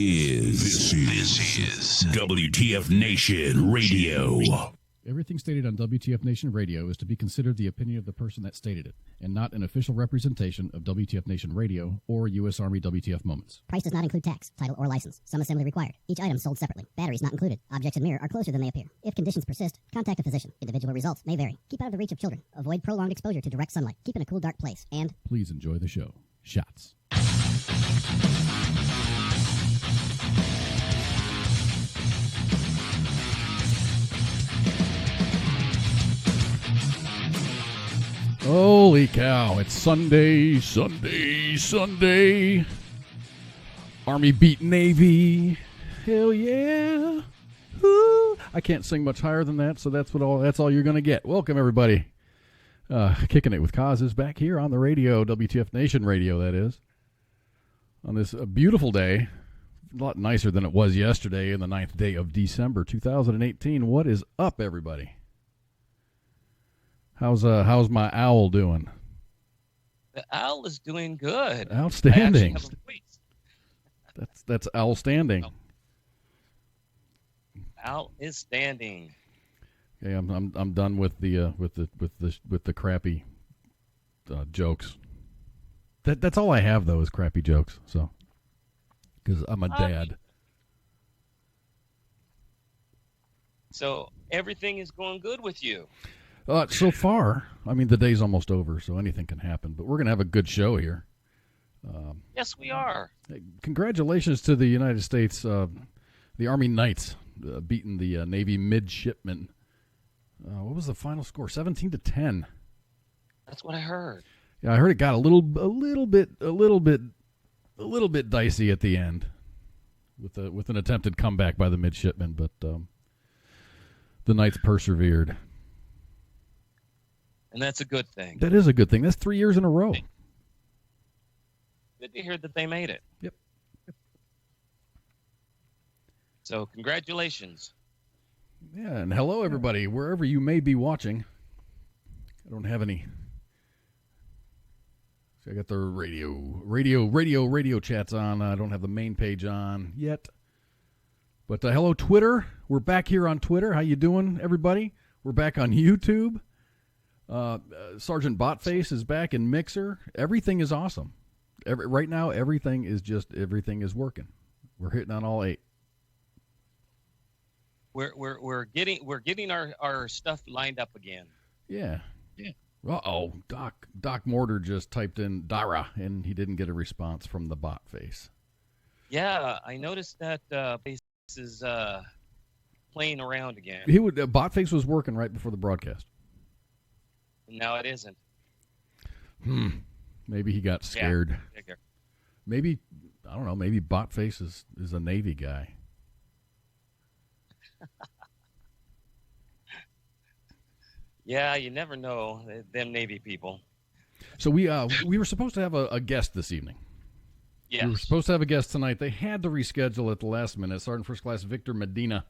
This is WTF Nation Radio. Everything stated on WTF Nation Radio is to be considered the opinion of the person that stated it, and not an official representation of WTF Nation Radio or U.S. Army WTF Moments. Price does not include tax, title, or license. Some assembly required. Each item sold separately. Batteries not included. Objects in mirror are closer than they appear. If conditions persist, contact a physician. Individual results may vary. Keep out of the reach of children. Avoid prolonged exposure to direct sunlight. Keep in a cool, dark place. And please enjoy the show. Shots. Holy cow, it's Sunday. Army beat Navy. Hell yeah. Woo. I can't sing much higher than that, so that's all you're going to get. Welcome, everybody. Kicking it with Causes back here on the radio, WTF Nation Radio, that is. On this beautiful day, a lot nicer than it was yesterday in the 9th day of December 2018. What is up, everybody? How's my owl doing? The owl is doing good. Outstanding. That's owl standing. Owl is standing. Okay, I'm done with the crappy jokes. That's all I have though is crappy jokes. So because I'm a dad. So everything is going good with you. So far, I mean, the day's almost over, so anything can happen. But we're going to have a good show here. Yes, we are. Congratulations to the United States, the Army Knights, beating the Navy midshipmen. What was the final score? 17-10. That's what I heard. Yeah, I heard it got a little bit dicey at the end, with an attempted comeback by the midshipmen, but the Knights persevered. And that's a good thing. That is a good thing. That's 3 years in a row. Good to hear that they made it. Yep. So congratulations. Yeah, and hello, everybody, wherever you may be watching. I don't have any. So I got the radio chats on. I don't have the main page on yet. But hello, Twitter. We're back here on Twitter. How you doing, everybody? We're back on YouTube. Sergeant Botface is back in Mixer. Everything is awesome. Right now, everything is working. We're hitting on all 8. We're getting our stuff lined up again. Yeah. Uh-oh, Doc Mortar just typed in Dara, and he didn't get a response from the Botface. Yeah, I noticed that base is playing around again. Botface was working right before the broadcast. No, it isn't. Maybe he got scared. Yeah. Maybe, I don't know, maybe Botface is a Navy guy. Yeah, you never know, them Navy people. So we were supposed to have a guest this evening. Yes. We were supposed to have a guest tonight. They had to reschedule at the last minute. Sergeant First Class Victor Medina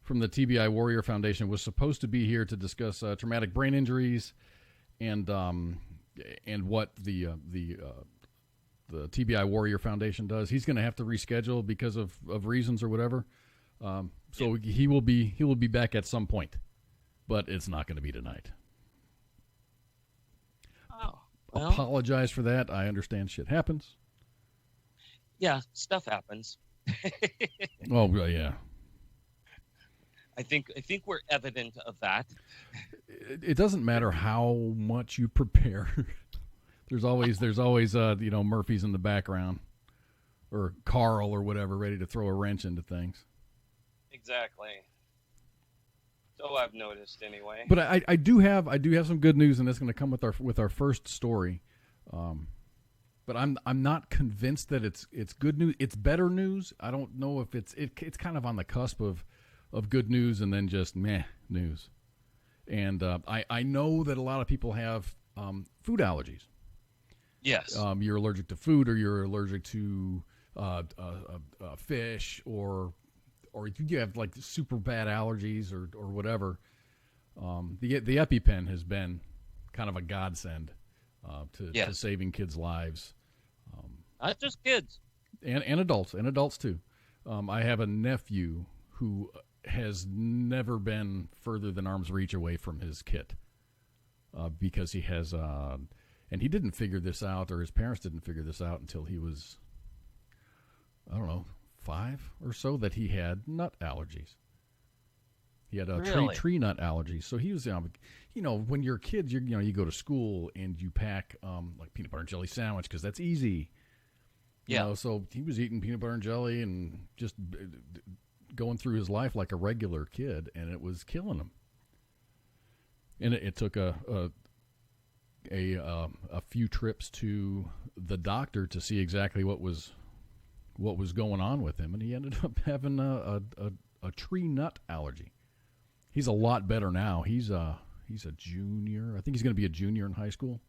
from the TBI Warrior Foundation was supposed to be here to discuss traumatic brain injuries and what the TBI Warrior Foundation does. He's going to have to reschedule because of reasons or whatever. So he will be back at some point, but it's not going to be tonight. Oh, well. Apologize for that. I understand shit happens. Yeah, stuff happens. Oh yeah. I think we're evident of that. It doesn't matter how much you prepare. there's always Murphy's in the background, or Carl or whatever, ready to throw a wrench into things. Exactly. So I've noticed anyway. But I do have some good news, and that's going to come with our first story. But I'm not convinced that it's good news. It's better news. I don't know if it's kind of on the cusp of good news and then just meh news. And I know that a lot of people have food allergies. Yes. You're allergic to food, or you're allergic to fish, or you have like super bad allergies or whatever. The EpiPen has been kind of a godsend to saving kids' lives. Not just kids. and adults too. I have a nephew who has never been further than arm's reach away from his kit because he has, and he didn't figure this out, or his parents didn't figure this out until he was, I don't know, 5 or so, that he had nut allergies. He had a tree nut allergy. So he was, when you're kids, you go to school and you pack like peanut butter and jelly sandwich because that's easy. So he was eating peanut butter and jelly and just going through his life like a regular kid, and it was killing him. And it took a few trips to the doctor to see exactly what was going on with him, and he ended up having a tree nut allergy. He's a lot better now. He's a junior. I think he's going to be a junior in high school.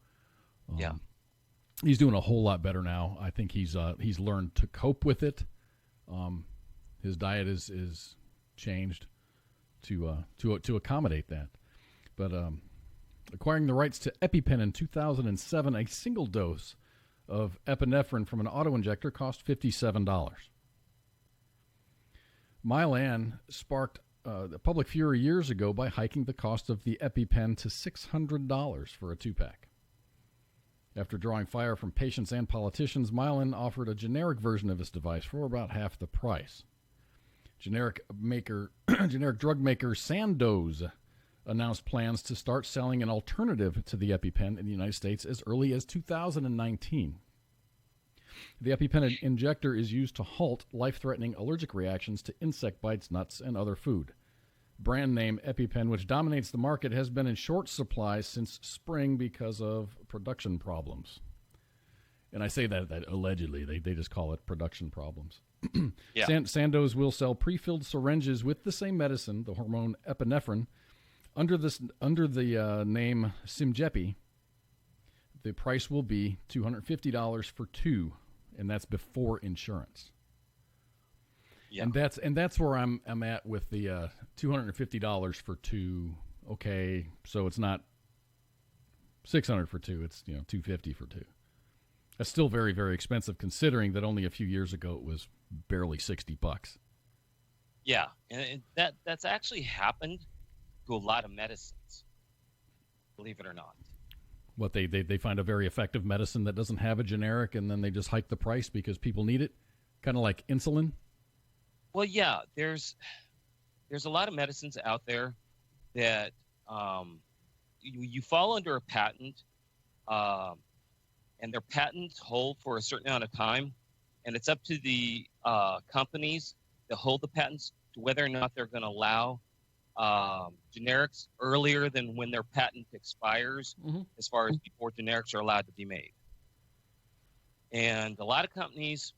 He's doing a whole lot better now. I think he's learned to cope with it. His diet is changed to accommodate that. But acquiring the rights to EpiPen in 2007, a single dose of epinephrine from an auto-injector cost $57. Mylan sparked the public fury years ago by hiking the cost of the EpiPen to $600 for a 2-pack. After drawing fire from patients and politicians, Mylan offered a generic version of this device for about half the price. Generic drug maker Sandoz announced plans to start selling an alternative to the EpiPen in the United States as early as 2019. The EpiPen injector is used to halt life-threatening allergic reactions to insect bites, nuts, and other food. Brand name EpiPen, which dominates the market, has been in short supply since spring because of production problems. And I say that allegedly. They just call it production problems. Yeah. Sandoz will sell pre-filled syringes with the same medicine, the hormone epinephrine, under the name Simjepi. The price will be $250 for 2, and that's before insurance. Yeah. And that's where I'm at with the $250 for 2. Okay, so it's not $600 for 2. It's $250 for 2. That's still very, very expensive considering that only a few years ago it was barely $60. Yeah, and that's actually happened to a lot of medicines, believe it or not. What they find a very effective medicine that doesn't have a generic, and then they just hike the price because people need it, kind of like insulin. Well, yeah, there's a lot of medicines out there that you fall under a patent, and their patents hold for a certain amount of time, and it's up to the companies that hold the patents to whether or not they're going to allow generics earlier than when their patent expires, as far as before generics are allowed to be made. And a lot of companies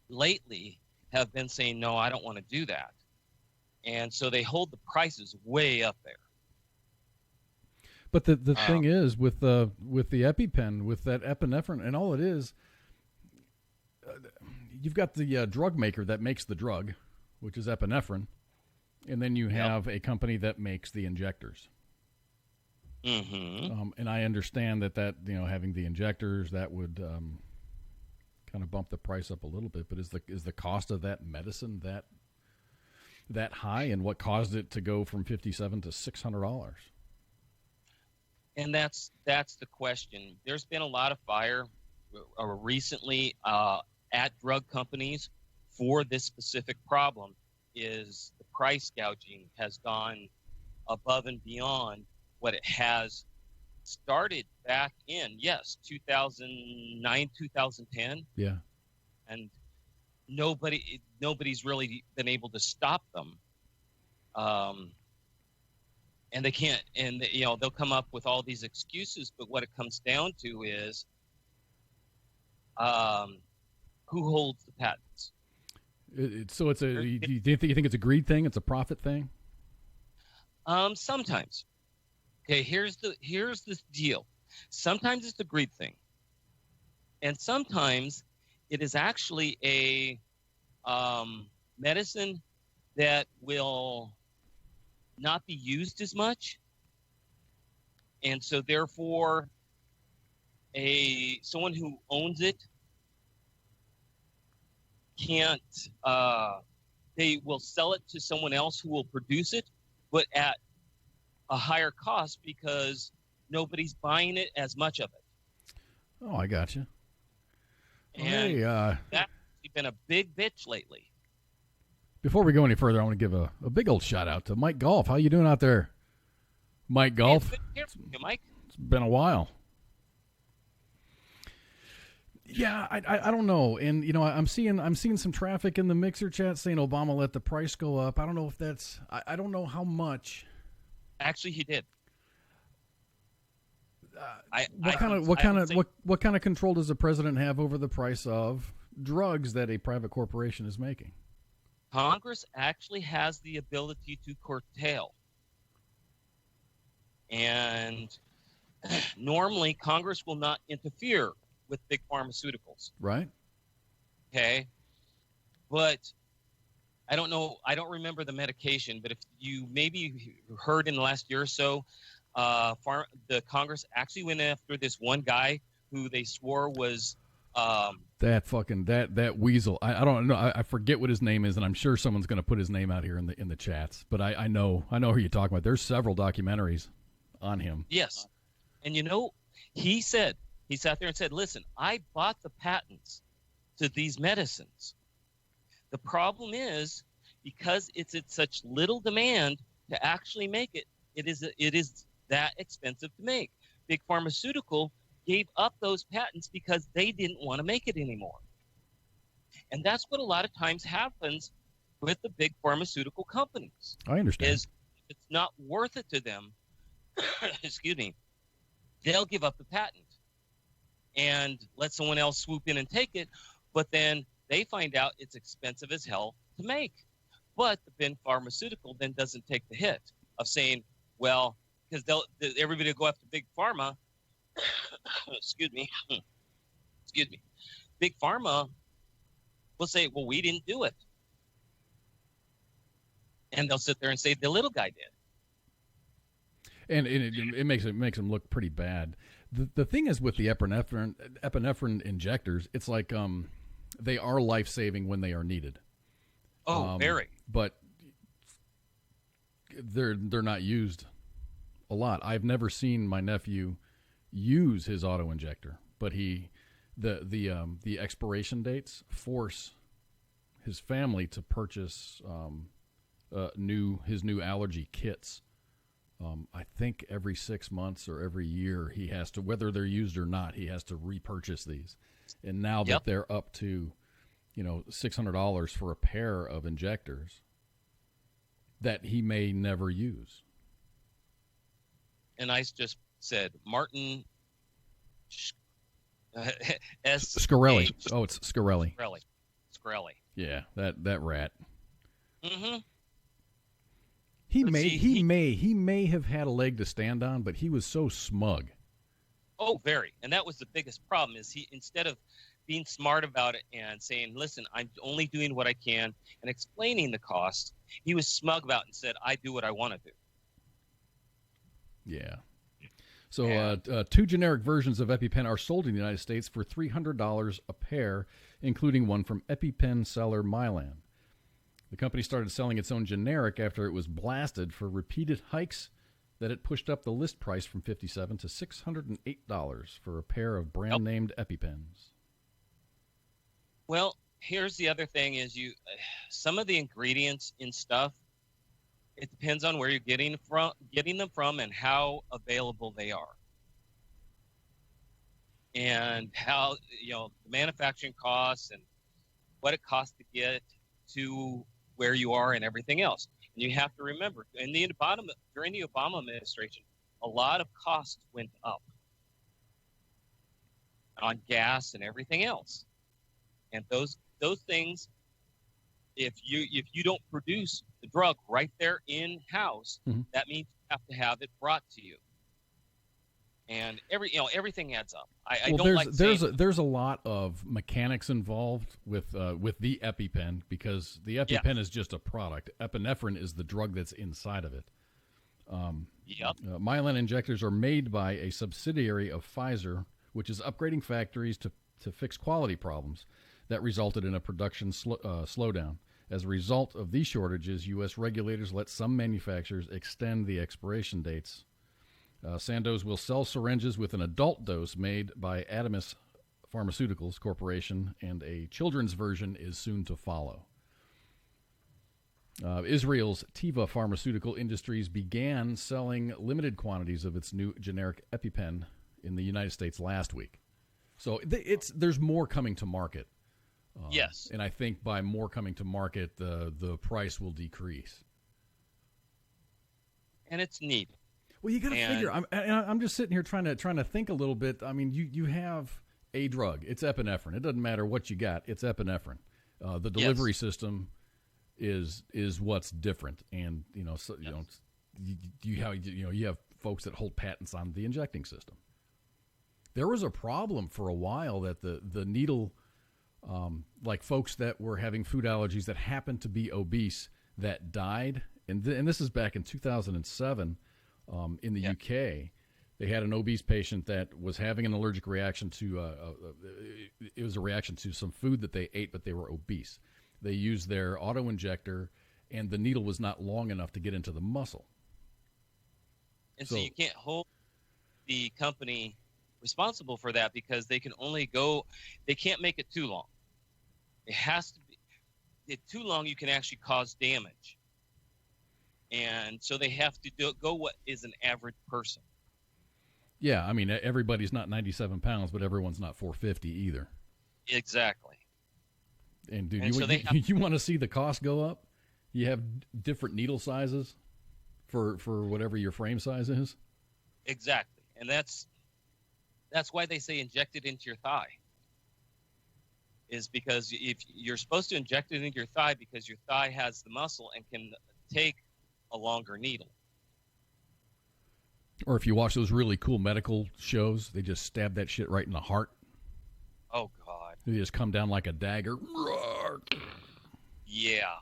lately have been saying, no, I don't want to do that. And so they hold the prices way up there. But the thing is, with the EpiPen, with that epinephrine, and all it is, you've got the drug maker that makes the drug, which is epinephrine, and then you have a company that makes the injectors. Mm-hmm. And I understand that having the injectors, that would kind of bump the price up a little bit. But is the cost of that medicine that high, and what caused it to go from $57 to $600? And that's the question. There's been a lot of fire recently at drug companies for this specific problem. Is the price gouging has gone above and beyond what it has started back in 2009, 2010. Yeah, and nobody's really been able to stop them. And they can't, and they'll come up with all these excuses, but what it comes down to is who holds the patents. So it's do you think it's a greed thing? It's a profit thing? Sometimes. Okay, here's the deal. Sometimes it's a greed thing, and sometimes it is actually a medicine that will not be used as much, and so therefore someone who owns it can't. They will sell it to someone else who will produce it, but at a higher cost because nobody's buying it as much of it. Oh, I got you. And that's been a big bitch lately. Before we go any further, I want to give a big old shout out to Mike Golf. How you doing out there, Mike Golf? Hey, it's good to hear from you, Mike. It's been a while. Yeah, I don't know, and you know I'm seeing some traffic in the Mixer chat saying Obama let the price go up. I don't know if that's I don't know how much. Actually, he did. What kind of control does the president have over the price of drugs that a private corporation is making? Congress actually has the ability to curtail, and normally Congress will not interfere with big pharmaceuticals. Right. Okay. But I don't know. I don't remember the medication, but if you maybe heard in the last year or so, the Congress actually went after this one guy who they swore was that weasel. I don't know. I forget what his name is, and I'm sure someone's going to put his name out here in the chats. But I know who you're talking about. There's several documentaries on him. Yes, and he sat there and said, "Listen, I bought the patents to these medicines. The problem is because it's at such little demand to actually make it. It is that expensive to make. Big Pharmaceutical gave up those patents because they didn't want to make it anymore. And that's what a lot of times happens with the big pharmaceutical companies. I understand. Is it's not worth it to them. Excuse me. They'll give up the patent and let someone else swoop in and take it, but then they find out it's expensive as hell to make. But the big pharmaceutical then doesn't take the hit of saying, well, because everybody will go after big pharma. Excuse me. Big pharma will say, well, we didn't do it. And they'll sit there and say the little guy did. And it makes them look pretty bad. The thing is with the epinephrine injectors, it's like they are life-saving when they are needed. Oh, very. But they're not used a lot. I've never seen my nephew use his auto injector, but the expiration dates force his family to purchase his new allergy kits. I think every 6 months or every year he has to, whether they're used or not, he has to repurchase these. And now that they're up to, $600 for a pair of injectors that he may never use. And I just said, Martin Scarelli. Oh, it's Scarelli. Scarelli. Yeah, that rat. Mm-hmm. He may have had a leg to stand on, but he was so smug. Oh, very. And that was the biggest problem is he, instead of being smart about it and saying, listen, I'm only doing what I can and explaining the cost, he was smug about it and said, I do what I want to do. Yeah. So 2 generic versions of EpiPen are sold in the United States for $300 a pair, including one from EpiPen seller Mylan. The company started selling its own generic after it was blasted for repeated hikes that it pushed up the list price from $57 to $608 for a pair of brand-named EpiPens. Well, here's the other thing is some of the ingredients in stuff, it depends on where you're getting them from and how available they are. And how, the manufacturing costs and what it costs to get to where you are and everything else. And you have to remember, during the Obama administration, a lot of costs went up on gas and everything else. And those things, if you don't produce the drug right there in-house, that means you have to have it brought to you. And everything adds up. There's a lot of mechanics involved with the EpiPen because the EpiPen is just a product. Epinephrine is the drug that's inside of it. Mylan injectors are made by a subsidiary of Pfizer, which is upgrading factories to fix quality problems. That resulted in a production slowdown. As a result of these shortages, U.S. regulators let some manufacturers extend the expiration dates. Sandoz will sell syringes with an adult dose made by Adamas Pharmaceuticals Corporation, and a children's version is soon to follow. Israel's Teva Pharmaceutical Industries began selling limited quantities of its new generic EpiPen in the United States last week. So there's more coming to market. Yes. And I think by more coming to market, the price will decrease. And it's neat. Well, you got to figure. I'm just sitting here trying to think a little bit. I mean, you have a drug. It's epinephrine. It doesn't matter what you got. It's epinephrine. The delivery system is what's different, and you have folks that hold patents on the injecting system. There was a problem for a while that the needle, like folks that were having food allergies that happened to be obese that died, and this is back in 2007 in the UK. They had an obese patient that was having an allergic reaction to it was a reaction to some food that they ate, but they were obese. They used their auto-injector, and the needle was not long enough to get into the muscle. And so you can't hold the company responsible for that because they can only they can't make it too long. It has to be too long, you can actually cause damage. And so they have to go what is an average person. Yeah, I mean, everybody's not 97 pounds, but everyone's not 450 either. Exactly. And dude, you want to see the cost go up? You have different needle sizes for whatever your frame size is? Exactly. And that's why they say inject it into your thigh. Is because if you're supposed to inject it into your thigh because your thigh has the muscle and can take a longer needle. Or if you watch those really cool medical shows, they just stab that shit right in the heart. Oh, God. They just come down like a dagger. Yeah.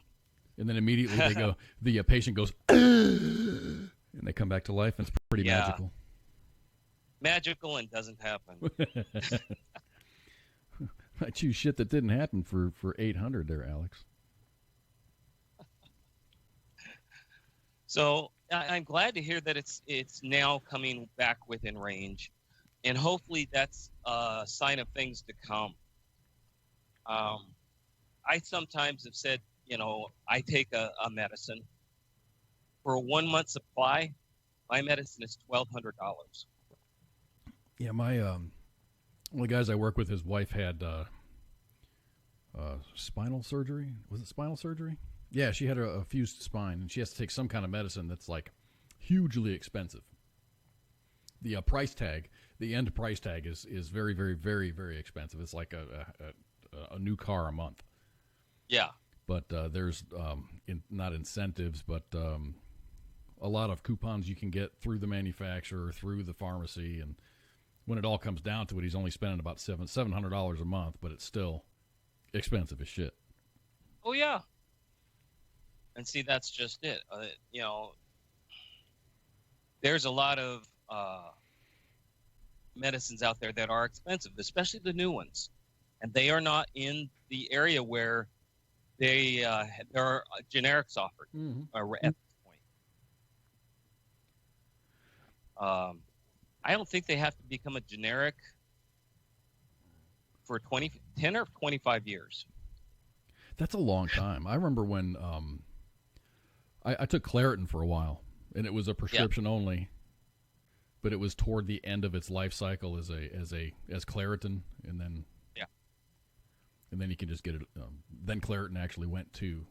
And then immediately the patient goes, and they come back to life, and it's pretty magical. Magical and doesn't happen. I choose shit that didn't happen for 800 there, Alex. So I'm glad to hear that it's now coming back within range, and hopefully that's a sign of things to come. I sometimes have said, I take a medicine. For a 1 month supply, my medicine is $1,200. Yeah, my one of the guys I work with, his wife had spinal surgery. Was it spinal surgery? Yeah, she had a fused spine, and she has to take some kind of medicine that's like hugely expensive. The price tag, the end price tag is very, very, very, very expensive. It's like a new car a month. Yeah. But there's not incentives, but a lot of coupons you can get through the manufacturer, through the pharmacy, and when it all comes down to it, he's only spending about $700 a month, but it's still expensive as shit. Oh, yeah. And see, that's just it. There's a lot of medicines out there that are expensive, especially the new ones. And they are not in the area where there are generics offered at this point. I don't think they have to become a generic for 10 or 25 years. That's a long time. I remember when I took Claritin for a while, and it was a prescription only, but it was toward the end of its life cycle as Claritin, and then you can just get it. Then Claritin actually went to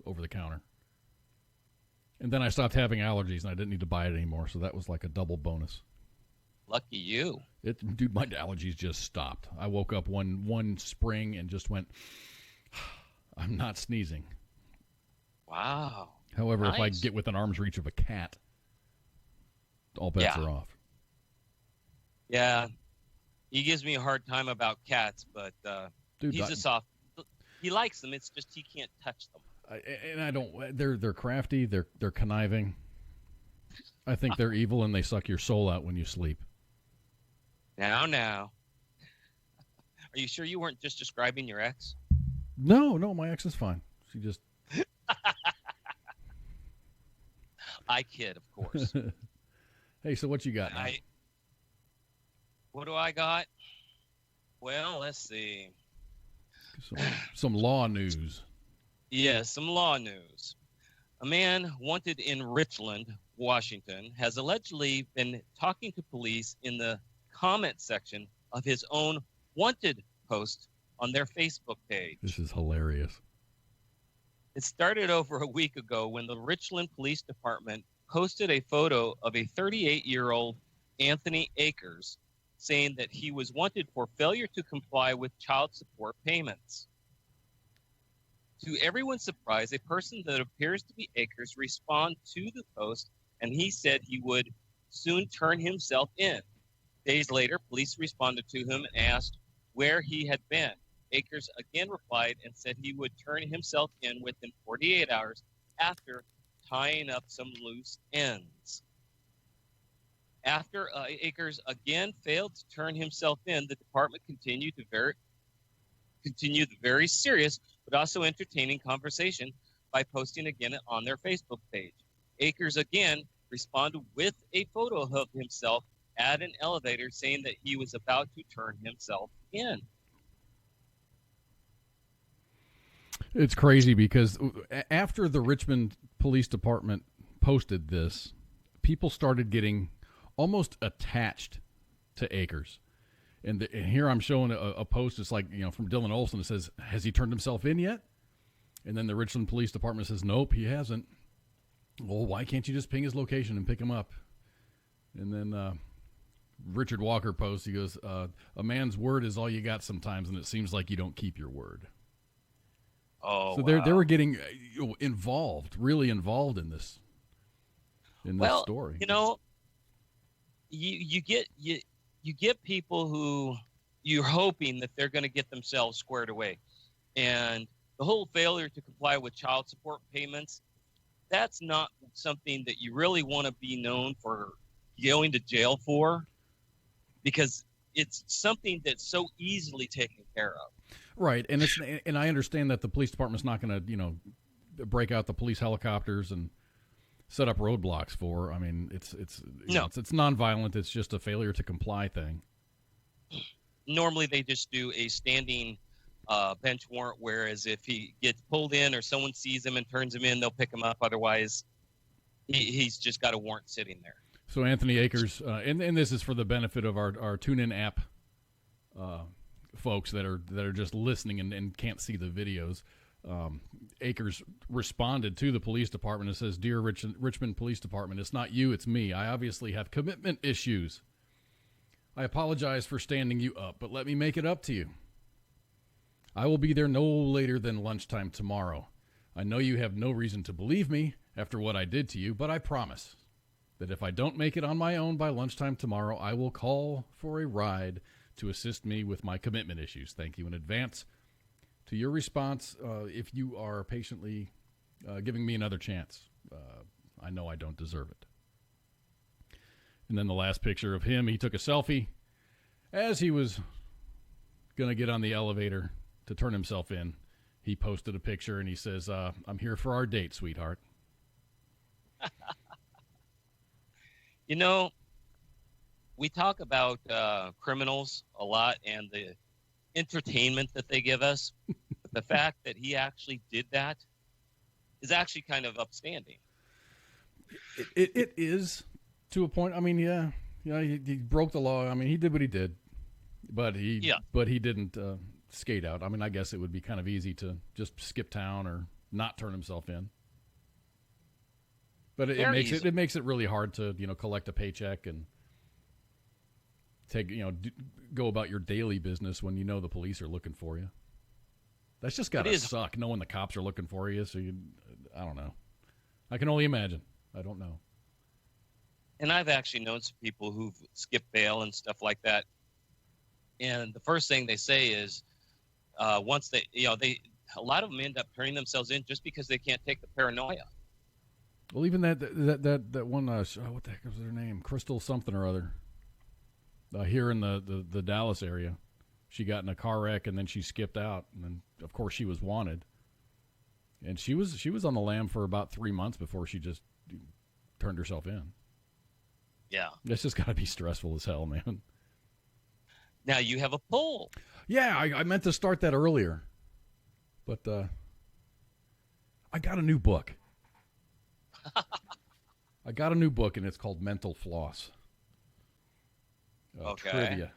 over the counter, and then I stopped having allergies, and I didn't need to buy it anymore. So that was like a double bonus. Lucky you. Dude, my allergies just stopped. I woke up one spring and just went, I'm not sneezing. Wow. However, nice. If I get within arm's reach of a cat, all bets are off. Yeah. He gives me a hard time about cats, but dude, he's a soft. He likes them. It's just he can't touch them. And I don't. They're crafty. They're conniving. I think they're evil, and they suck your soul out when you sleep. Now. Are you sure you weren't just describing your ex? No, my ex is fine. She just... I kid, of course. Hey, so what you got now? What do I got? Well, let's see. Some law news. Yeah, some law news. A man wanted in Richland, Washington, has allegedly been talking to police in the comment section of his own wanted post on their Facebook page. This is hilarious. It started over a week ago when the Richland Police Department posted a photo of a 38-year-old Anthony Akers saying that he was wanted for failure to comply with child support payments. To everyone's surprise, a person that appears to be Akers responded to the post, and he said he would soon turn himself in. Days later, police responded to him and asked where he had been. Akers again replied and said he would turn himself in within 48 hours after tying up some loose ends. After Akers again failed to turn himself in, the department continued the very serious but also entertaining conversation by posting again on their Facebook page. Akers again responded with a photo of himself at an elevator saying that he was about to turn himself in. It's crazy because after the Richmond Police Department posted this, people started getting almost attached to Akers. And here I'm showing a post. It's like, from Dylan Olson. It says, has he turned himself in yet? And then the Richland Police Department says, nope, he hasn't. Well, why can't you just ping his location and pick him up? And then Richard Walker posts, he goes, a man's word is all you got sometimes, and it seems like you don't keep your word. Oh, so wow. they were getting really involved in this story. You get people who you're hoping that they're going to get themselves squared away. And the whole failure to comply with child support payments, that's not something that you really want to be known for going to jail for, because it's something that's so easily taken care of. Right, and I understand that the police department's not going to, break out the police helicopters and set up roadblocks for. I mean, it's nonviolent. It's just a failure to comply thing. Normally, they just do a standing bench warrant, whereas if he gets pulled in or someone sees him and turns him in, they'll pick him up. Otherwise, he's just got a warrant sitting there. So Anthony Akers, and this is for the benefit of our TuneIn app folks that are just listening and can't see the videos. Akers responded to the police department and says, "Dear Richmond Police Department, it's not you, it's me. I obviously have commitment issues. I apologize for standing you up, but let me make it up to you. I will be there no later than lunchtime tomorrow. I know you have no reason to believe me after what I did to you, but I promise that if I don't make it on my own by lunchtime tomorrow, I will call for a ride to assist me with my commitment issues. Thank you in advance to your response if you are patiently giving me another chance. I know I don't deserve it." And then the last picture of him, he took a selfie as he was going to get on the elevator to turn himself in. He posted a picture and he says, "I'm here for our date, sweetheart." We talk about criminals a lot and the entertainment that they give us. But the fact that he actually did that is actually kind of upstanding. It is to a point. I mean, he broke the law. I mean, he did what he did, but he didn't skate out. I mean, I guess it would be kind of easy to just skip town or not turn himself in. But it makes it really hard to collect a paycheck and take go about your daily business when the police are looking for you. That's just gotta suck, knowing the cops are looking for you. So I don't know. I can only imagine. I don't know. And I've actually known some people who've skipped bail and stuff like that. And the first thing they say is, once a lot of them end up turning themselves in just because they can't take the paranoia. Well, even that one, what the heck was their name? Crystal something or other. Here in the Dallas area, she got in a car wreck and then she skipped out, and then of course she was wanted. And she was on the lam for about 3 months before she just turned herself in. Yeah. This has got to be stressful as hell, man. Now you have a poll. Yeah, I meant to start that earlier, but I got a new book. I got a new book, and it's called Mental Floss. Okay.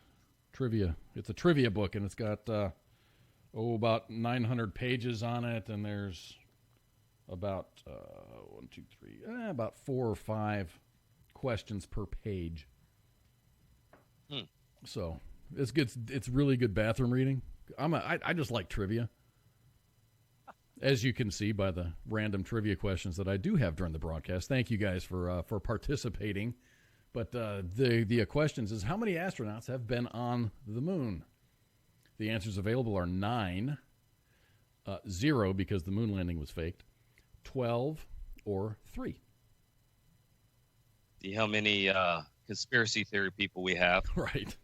Trivia. It's a trivia book, and it's got about 900 pages on it, and there's about about 4 or 5 questions per page. So it's good. It's really good bathroom reading. I just like trivia, as you can see by the random trivia questions that I do have during the broadcast. Thank you guys for participating. But the questions is, how many astronauts have been on the moon? The answers available are 9, 0 because the moon landing was faked, 12, or 3. See how many conspiracy theory people we have. Right.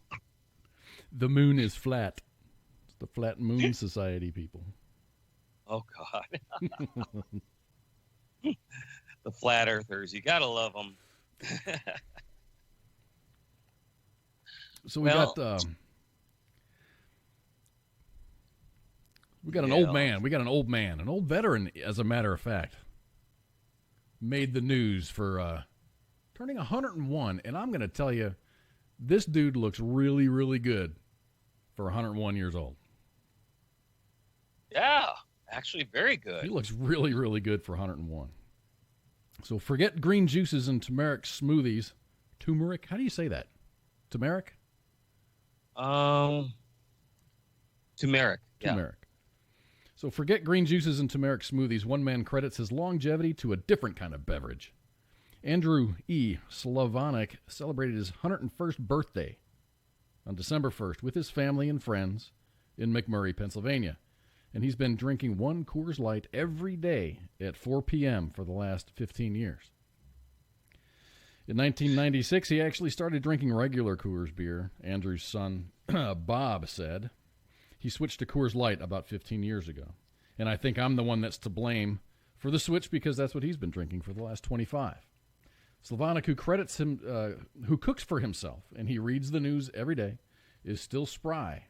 The moon is flat. It's the Flat Moon Society people. Oh, God. The flat earthers. You got to love them. So we got an old man. We got an old man, an old veteran, as a matter of fact, made the news for turning 101. And I'm going to tell you, this dude looks really, really good for 101 years old. Yeah, actually very good. He looks really, really good for 101. So forget green juices and turmeric smoothies. Turmeric? How do you say that? Turmeric? Turmeric. Yeah. Turmeric. So forget green juices and turmeric smoothies. One man credits his longevity to a different kind of beverage. Andrew E. Slavanik celebrated his 101st birthday on December 1st with his family and friends in McMurray, Pennsylvania. And he's been drinking 1 Coors Light every day at 4 p.m. for the last 15 years. In 1996, he actually started drinking regular Coors beer. Andrew's son, Bob, said he switched to Coors Light about 15 years ago. And I think I'm the one that's to blame for the switch because that's what he's been drinking for the last 25. Slavanik, who cooks for himself and he reads the news every day, is still spry.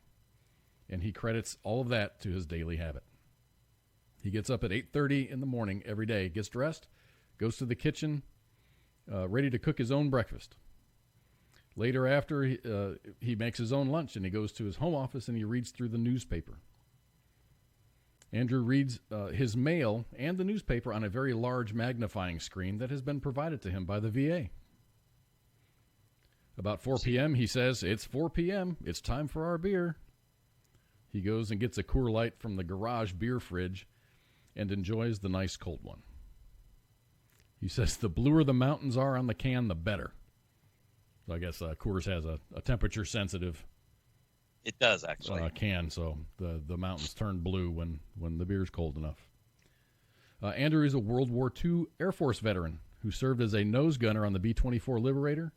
And he credits all of that to his daily habit. He gets up at 8:30 in the morning every day, gets dressed, goes to the kitchen, ready to cook his own breakfast. Later after, he makes his own lunch, and he goes to his home office and he reads through the newspaper. Andrew reads his mail and the newspaper on a very large magnifying screen that has been provided to him by the VA. About 4 p.m., he says, "It's 4 p.m., it's time for our beer." He goes and gets a Coors Light from the garage beer fridge and enjoys the nice cold one. He says the bluer the mountains are on the can, the better. So I guess Coors has a temperature-sensitive It does, actually. Can, so the mountains turn blue when the beer's cold enough. Andrew is a World War II Air Force veteran who served as a nose gunner on the B-24 Liberator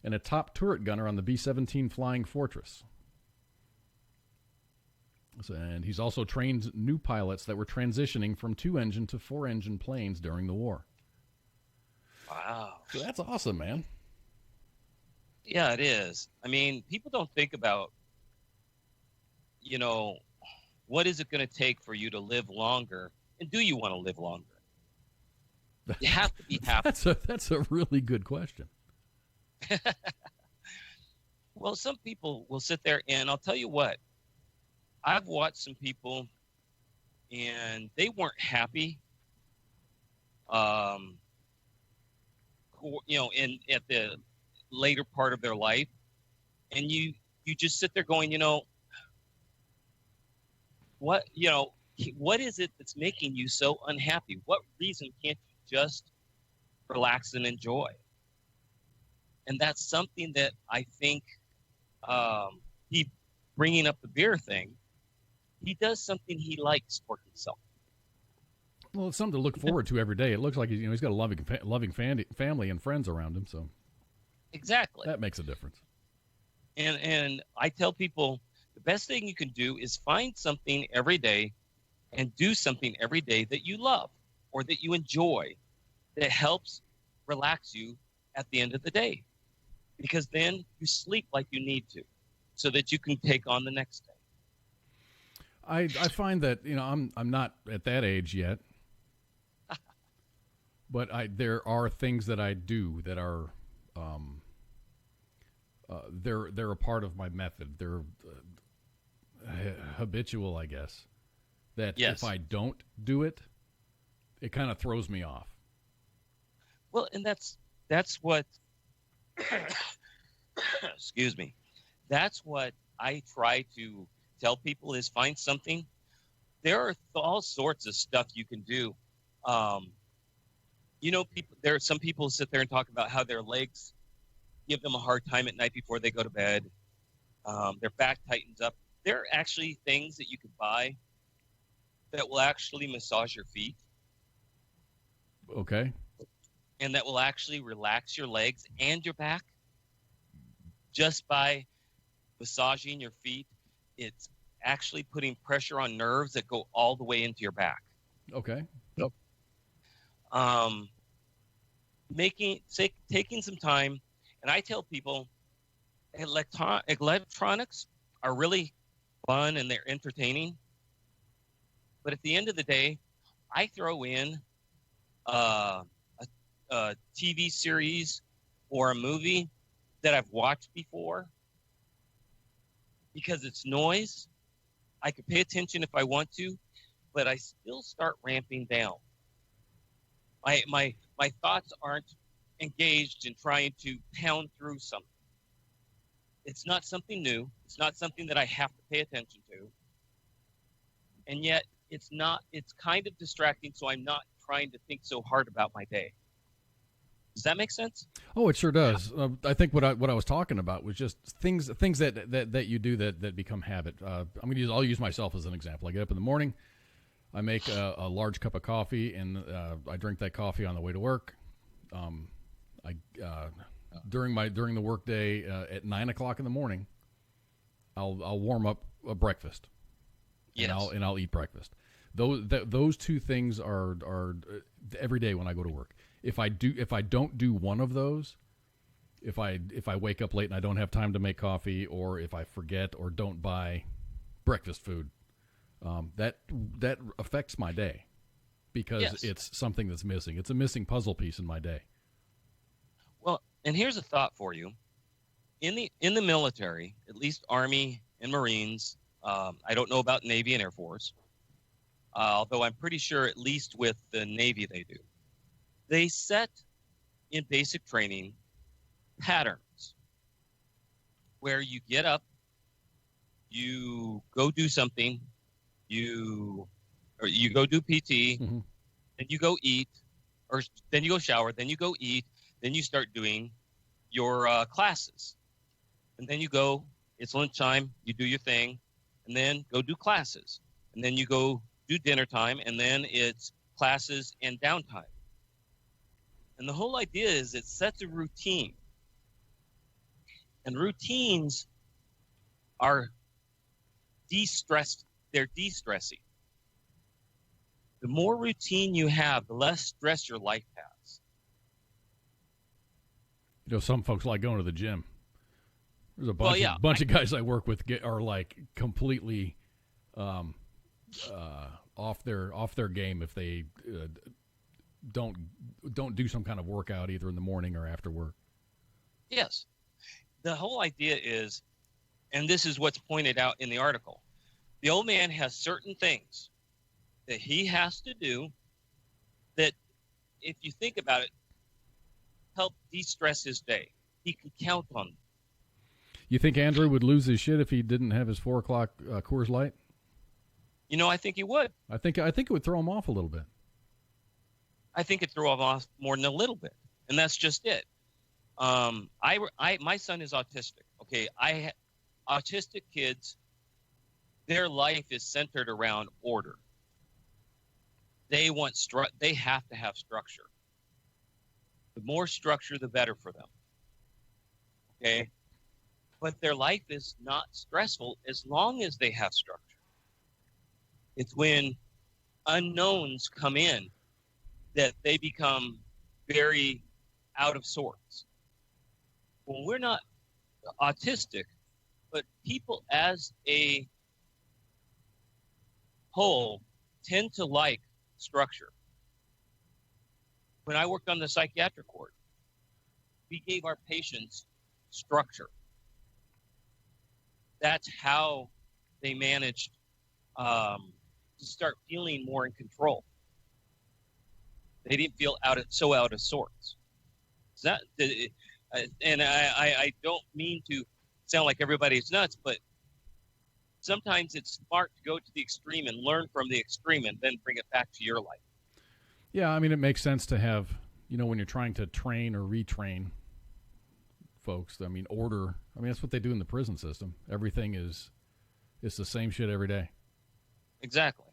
and a top turret gunner on the B-17 Flying Fortress. And he's also trained new pilots that were transitioning from 2-engine to 4-engine planes during the war. Wow. So that's awesome, man. Yeah, it is. I mean, people don't think about, what is it going to take for you to live longer? And do you want to live longer? You have to be happy. That's a really good question. Well, some people will sit there, and I'll tell you what. I've watched some people, and they weren't happy. At the later part of their life, and you just sit there going, what is it that's making you so unhappy? What reason can't you just relax and enjoy? And that's something that I think he bringing up the beer thing. He does something he likes for himself. Well, it's something to look forward to every day. It looks like he's got a loving family and friends around him, so exactly that makes a difference. And I tell people The best thing you can do is find something every day and do something every day that you love or that you enjoy, that helps relax you at the end of the day. Because then you sleep like you need to, so that you can take on the next day. I find that, I'm not at that age yet, but there are things that I do that are they're a part of my method. They're habitual, I guess. That Yes. if I don't do it, it kind of throws me off. Well, and that's what excuse me. That's what I try to tell people is find something. There are all sorts of stuff you can do. There are some people who sit there and talk about how their legs give them a hard time at night before they go to bed. Their back tightens up. There are actually things that you could buy that will actually massage your feet. Okay. And that will actually relax your legs and your back just by massaging your feet. It's actually putting pressure on nerves that go all the way into your back. Okay. Taking some time, and I tell people electronics are really fun and they're entertaining, but at the end of the day, I throw in a TV series or a movie that I've watched before because it's noise. I could pay attention if I want to, but I still start ramping down. My thoughts aren't engaged in trying to pound through something. It's not something new. It's not something that I have to pay attention to. And yet it's kind of distracting, so I'm not trying to think so hard about my day. Does that make sense? Oh, it sure does. I think what I was talking about was just things that you do that become habit. I'll use myself as an example. I get up in the morning, I make a large cup of coffee, and I drink that coffee on the way to work. During the workday at 9 o'clock in the morning, I'll warm up a breakfast. Yes. And I'll eat breakfast. Those two things are every day when I go to work. If I don't do one of those, if I wake up late and I don't have time to make coffee, or if I forget or don't buy breakfast food, that affects my day because Yes. it's something that's missing. It's a missing puzzle piece in my day. Well, and here's a thought for you. In the military, at least Army and Marines, I don't know about Navy and Air Force, although I'm pretty sure at least with the Navy they do. They set in basic training patterns where you get up, you go do something, you go do PT, Mm-hmm. then you go eat, or then you go shower, then you go eat, then you start doing your classes. And then you go, it's lunchtime, you do your thing, and then go do classes. And then you go do dinner time, and then it's classes and downtime. And the whole idea is it sets a routine. And routines are they're de-stressing. The more routine you have, the less stress your life has. Some folks like going to the gym. There's a bunch of guys I work with are like completely off their game if they don't do some kind of workout either in the morning or after work. Yes. The whole idea is, and this is what's pointed out in the article, the old man has certain things that he has to do that, if you think about it, help de-stress his day. He can count on them. You think Andrew would lose his shit if he didn't have his 4 o'clock Coors Light? I think he would. I think it would throw him off a little bit. I think it threw him off more than a little bit, and that's just it. My son is autistic. Okay, autistic kids, their life is centered around order. They have to have structure. The more structure, the better for them. Okay, but their life is not stressful as long as they have structure. It's when unknowns come in that they become very out of sorts. Well, we're not autistic, but people as a whole tend to like structure. When I worked on the psychiatric ward, we gave our patients structure. That's how they managed to start feeling more in control. They didn't feel so out of sorts. And I don't mean to sound like everybody's nuts, but sometimes it's smart to go to the extreme and learn from the extreme and then bring it back to your life. Yeah, I mean, it makes sense to have, when you're trying to train or retrain folks, order. That's what they do in the prison system. Everything it's the same shit every day. Exactly.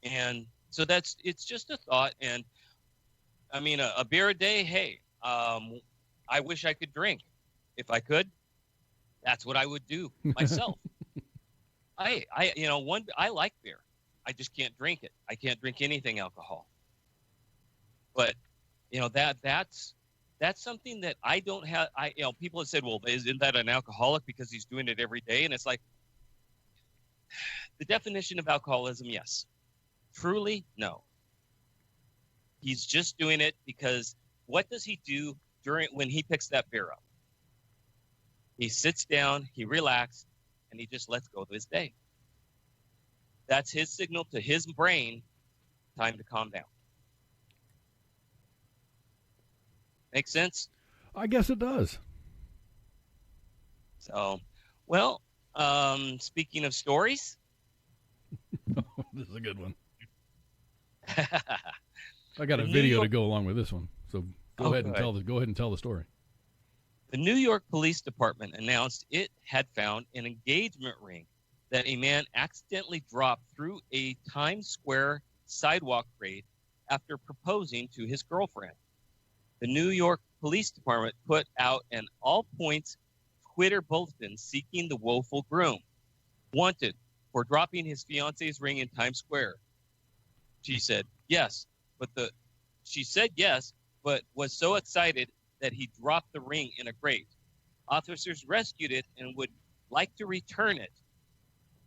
And so it's just a thought. And a beer a day, hey, I wish I could drink. If I could, that's what I would do myself. I like beer. I just can't drink it. I can't drink anything alcohol. But, that's something that I don't have. People have said, well, isn't that an alcoholic because he's doing it every day? And it's like, the definition of alcoholism, yes. Truly, no. He's just doing it because what does he do when he picks that beer up? He sits down, he relaxes, and he just lets go of his day. That's his signal to his brain, time to calm down. Make sense? I guess it does. So, well, speaking of stories. This is a good one. I got a video to go along with this one. So go ahead and tell the story. The New York Police Department announced it had found an engagement ring that a man accidentally dropped through a Times Square sidewalk grate after proposing to his girlfriend. The New York Police Department put out an all-points Twitter bulletin seeking the woeful groom. Wanted for dropping his fiance's ring in Times Square. She said yes, but was so excited that he dropped the ring in a grate. Officers rescued it and would like to return it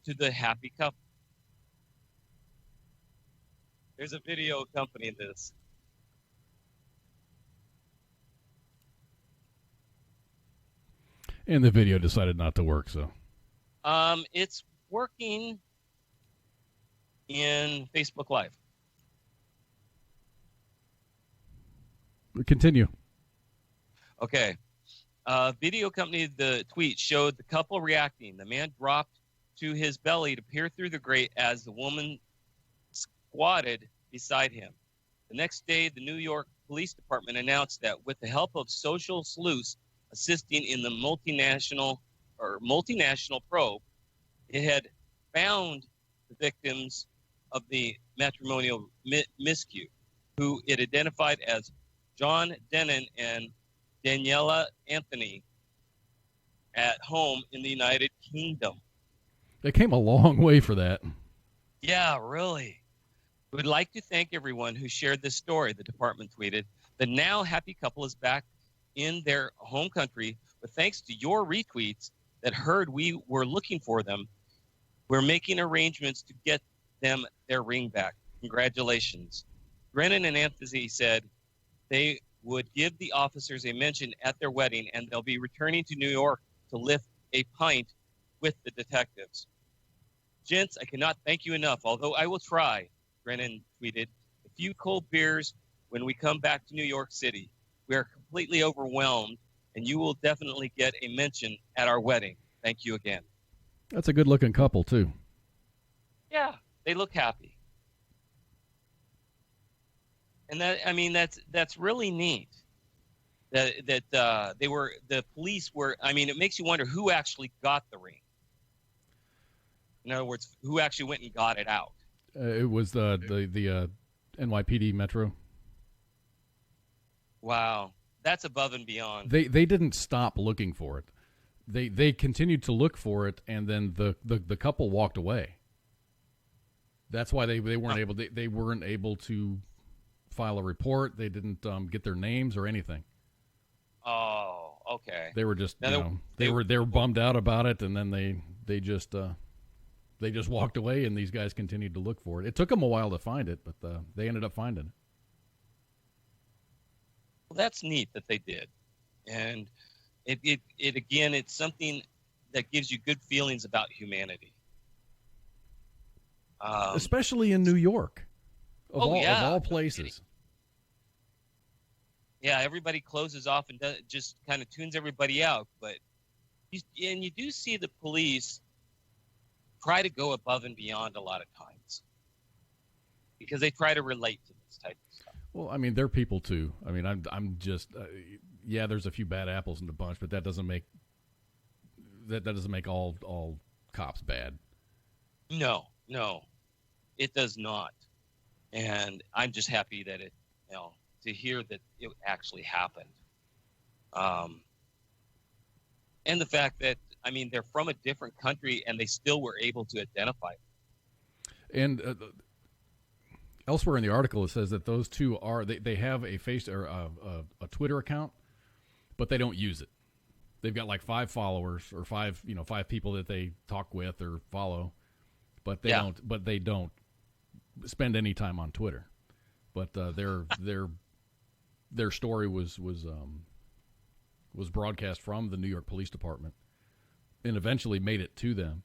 to the happy couple. There's a video accompanying this. And the video decided not to work, so. It's working in Facebook Live. Continue. Okay. Video accompanied the tweet showed the couple reacting. The man dropped to his belly to peer through the grate as the woman squatted beside him. The next day, the New York Police Department announced that with the help of social sleuths assisting in the multinational probe, it had found the victims of the matrimonial miscue, who it identified as John Denon and Daniela Anthony at home in the United Kingdom. They came a long way for that. Yeah, really. We would like to thank everyone who shared this story, the department tweeted. The now happy couple is back in their home country, but thanks to your retweets that heard we were looking for them, we're making arrangements to get them their ring back. Congratulations. Brennan and Anthony said they would give the officers a mention at their wedding, and they'll be returning to New York to lift a pint with the detectives. Gents, I cannot thank you enough, although I will try, Brennan tweeted. A few cold beers when we come back to New York City. We are completely overwhelmed, and you will definitely get a mention at our wedding. Thank you again. That's a good-looking couple, too. Yeah, they look happy. And that's really neat. That the police were. It makes you wonder who actually got the ring. In other words, who actually went and got it out. It was the NYPD Metro. Wow, that's above and beyond. They didn't stop looking for it. they continued to look for it, and then the couple walked away. That's why they weren't able they weren't able to file a report. They didn't get their names or anything. Oh, okay. They were just Now they were bummed out about it, and then they just walked away, and these guys continued to look for it. It took them a while to find it, but they ended up finding it. Well, that's neat that they did, and it again, it's something that gives you good feelings about humanity. Especially in New York, of yeah, all places. Yeah, everybody closes off and just kind of tunes everybody out. But you do see the police try to go above and beyond a lot of times because they try to relate to this type of stuff. Well, I mean, they're people too. I mean, I'm just yeah. There's a few bad apples in the bunch, but that doesn't make all cops bad. No, it does not. And I'm just happy that it, to hear that it actually happened. And the fact that, I mean, they're from a different country and they still were able to identify it. And elsewhere in the article, it says that those two they have a a Twitter account, but they don't use it. They've got like 5 followers or 5 people that they talk with or follow, but they don't spend any time on Twitter. But their story was broadcast from the New York Police Department and eventually made it to them.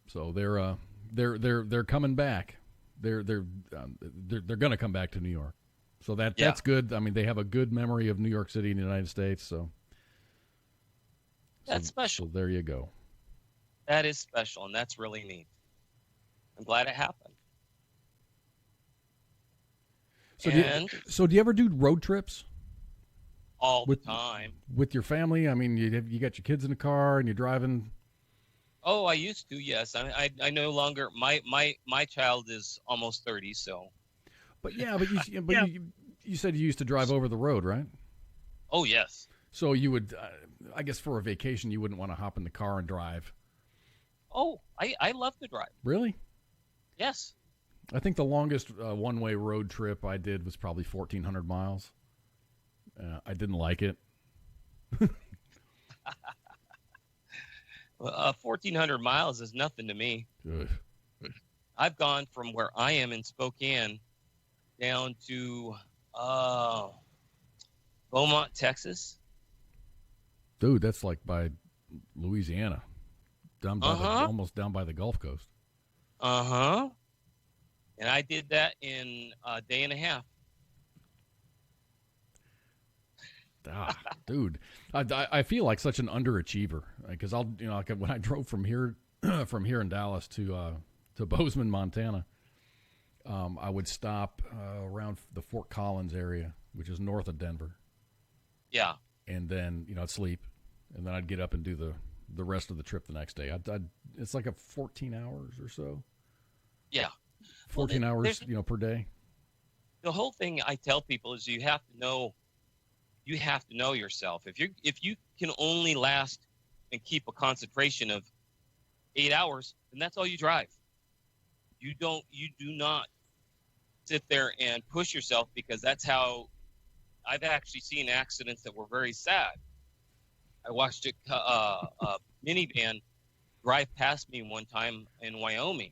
So they're coming back. They're going to come back to New York. So that's good. I mean, they have a good memory of New York City in the United States. So that's special. So there you go. That is special, and that's really neat. I'm glad it happened. So do you ever do road trips? All the time. With your family? I mean, you got your kids in the car and you're driving. Oh, I used to, yes. I no longer. My child is almost 30, so. But you said you used to drive over the road, right? Oh, yes. So you would, I guess, for a vacation, you wouldn't want to hop in the car and drive. Oh, I love to drive. Really? Yes. I think the longest one-way road trip I did was probably 1,400 miles. I didn't like it. 1,400 miles is nothing to me. Ugh. I've gone from where I am in Spokane down to Beaumont, Texas. Dude, that's like by Louisiana, almost down by the Gulf Coast. Uh-huh. And I did that in a day and a half. Dude, I feel like such an underachiever because when I drove from here in Dallas to Bozeman, Montana, I would stop around the Fort Collins area, which is north of Denver. Yeah. And then I'd sleep, and then I'd get up and do the rest of the trip the next day. It's like 14 hours or so. Yeah. 14 hours, per day. The whole thing I tell people is you have to know yourself. If you can only last and keep a concentration of 8 hours, then that's all you drive. You do not sit there and push yourself, because that's how I've actually seen accidents that were very sad. I watched a minivan drive past me one time in Wyoming,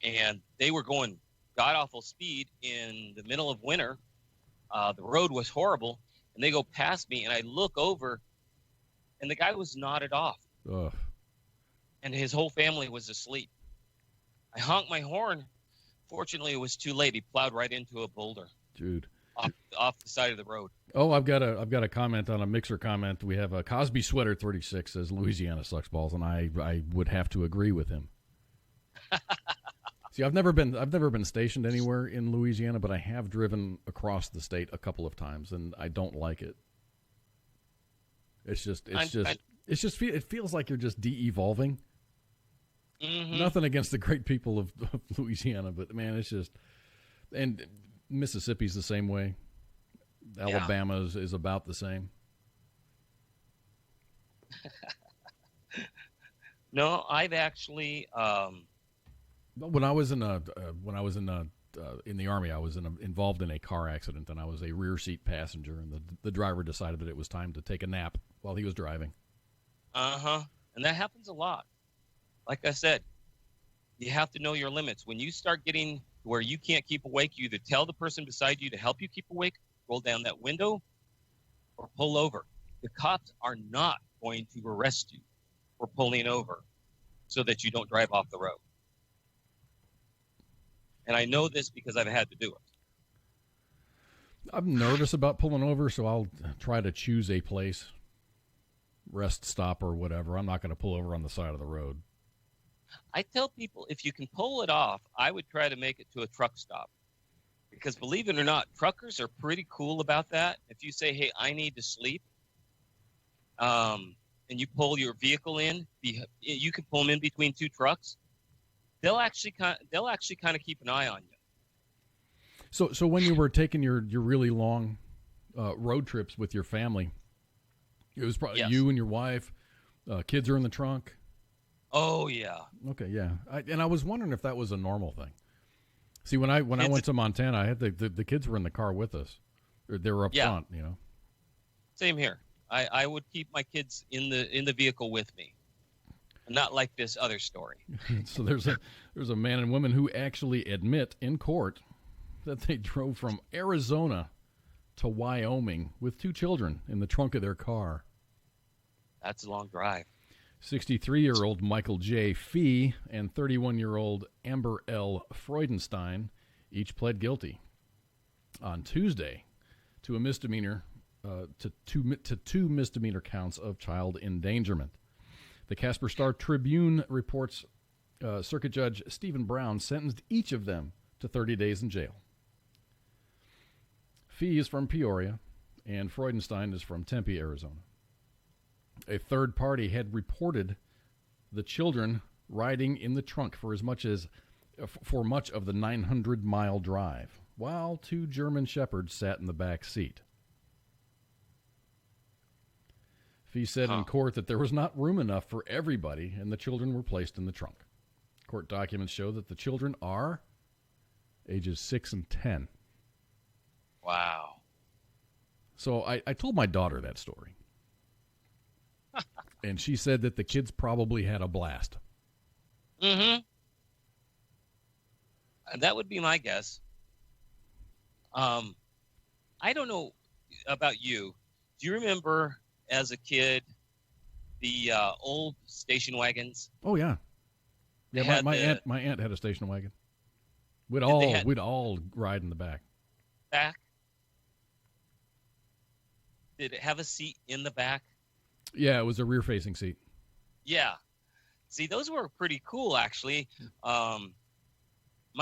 and they were going god-awful speed in the middle of winter. The road was horrible, and they go past me, and I look over, and the guy was nodded off. Ugh. And his whole family was asleep. I honked my horn. Fortunately, it was too late. He plowed right into a boulder. Dude. Off the side of the road. Oh, I've got a comment on a Mixer comment. We have a Cosby Sweater 36 says Louisiana sucks balls, and I would have to agree with him. See, I've never been stationed anywhere in Louisiana, but I have driven across the state a couple of times, and I don't like it. It feels like you're just de-evolving. Mm-hmm. Nothing against the great people of Louisiana, but man, it's just, and Mississippi's the same way. Alabama is about the same. No, I've actually. When I was in in the Army, I was involved in a car accident, and I was a rear seat passenger, and the driver decided that it was time to take a nap while he was driving. And that happens a lot. Like I said, you have to know your limits. When you start getting where you can't keep awake, you either tell the person beside you to help you keep awake, roll down that window, or pull over. The cops are not going to arrest you for pulling over so that you don't drive off the road. And I know this because I've had to do it. I'm nervous about pulling over, so I'll try to choose a place, rest stop or whatever. I'm not going to pull over on the side of the road. I tell people if you can pull it off, I would try to make it to a truck stop. Because believe it or not, truckers are pretty cool about that. If you say, hey, I need to sleep, and you pull your vehicle in, you can pull them in between two trucks. They'll actually kind of keep an eye on you. So when you were taking your really long road trips with your family, it was probably you and your wife, kids are in the trunk. Oh yeah. Okay, yeah. I was wondering if that was a normal thing. See, when I went to Montana, I had the kids were in the car with us. They were up front, you know. Same here. I would keep my kids in the vehicle with me. Not like this other story. So there's a man and woman who actually admit in court that they drove from Arizona to Wyoming with 2 children in the trunk of their car. That's a long drive. 63-year-old Michael J. Fee and 31-year-old Amber L. Freudenstein each pled guilty on Tuesday to a misdemeanor to two misdemeanor counts of child endangerment. The Casper Star-Tribune reports Circuit Judge Stephen Brown sentenced each of them to 30 days in jail. Fee is from Peoria, and Freudenstein is from Tempe, Arizona. A third party had reported the children riding in the trunk for much of the 900-mile drive, while 2 German shepherds sat in the back seat. Fee said in court that there was not room enough for everybody, and the children were placed in the trunk. Court documents show that the children are ages 6 and 10. Wow. So I told my daughter that story. And she said that the kids probably had a blast. Mm-hmm. That would be my guess. I don't know about you. Do you remember as a kid the old station wagons? Oh yeah. Yeah, my aunt had a station wagon. We'd all ride in the back. Back? Did it have a seat in the back? Yeah, it was a rear-facing seat. Yeah. See, those were pretty cool, actually. My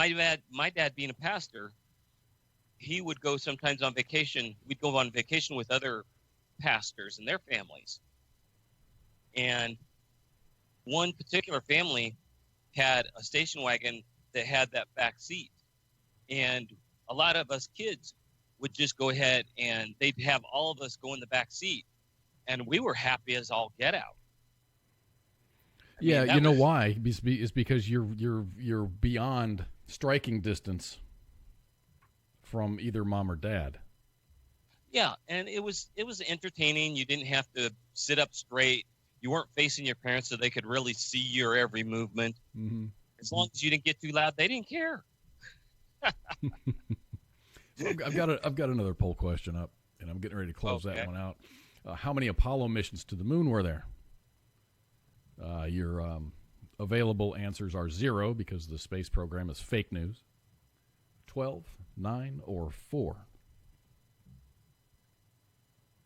dad being a pastor, he would go sometimes on vacation. We'd go on vacation with other pastors and their families. And one particular family had a station wagon that had that back seat. And a lot of us kids would just go ahead and they'd have all of us go in the back seat. And we were happy as all get out. Yeah, you know why? It's because you're beyond striking distance from either mom or dad. Yeah, and it was entertaining. You didn't have to sit up straight. You weren't facing your parents so they could really see your every movement. Mm-hmm. As long as you didn't get too loud, they didn't care. So I've got another poll question up, and I'm getting ready to close that one out. How many Apollo missions to the moon were there? Your available answers are 0 because the space program is fake news, 12, 9, or 4.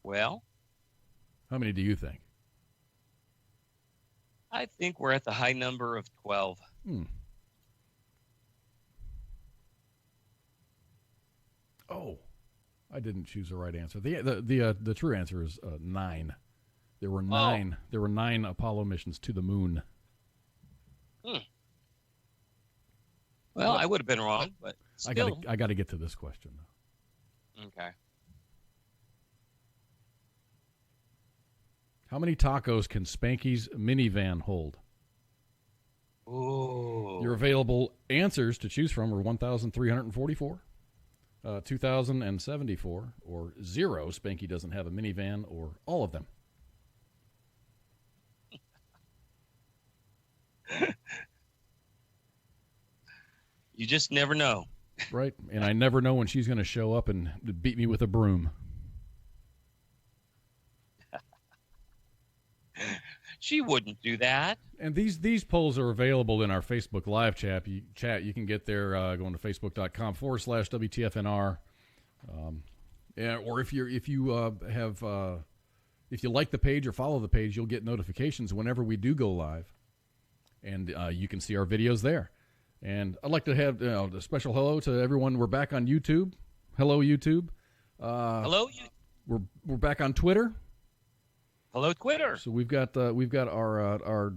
Well, how many do you think? I think we're at the high number of 12. Oh, I didn't choose the right answer. The true answer is 9. There were 9. There were 9 Apollo missions to the moon. Well, I would have been wrong, but still. I got to get to this question. Okay. How many tacos can Spanky's minivan hold? Ooh. Your available answers to choose from are 1,344, 2,074, or 0. Spanky doesn't have a minivan, or all of them. You just never know. Right, and I never know when she's going to show up and beat me with a broom. She wouldn't do that. And these polls are available in our Facebook live chat. You can get there going to facebook.com/WTFNR. Or if you like the page or follow the page, you'll get notifications whenever we do go live, and you can see our videos there. And I'd like to have a special hello to everyone. We're back on YouTube. Hello, YouTube. Hello. We're back on Twitter. Hello, Twitter. So we've got our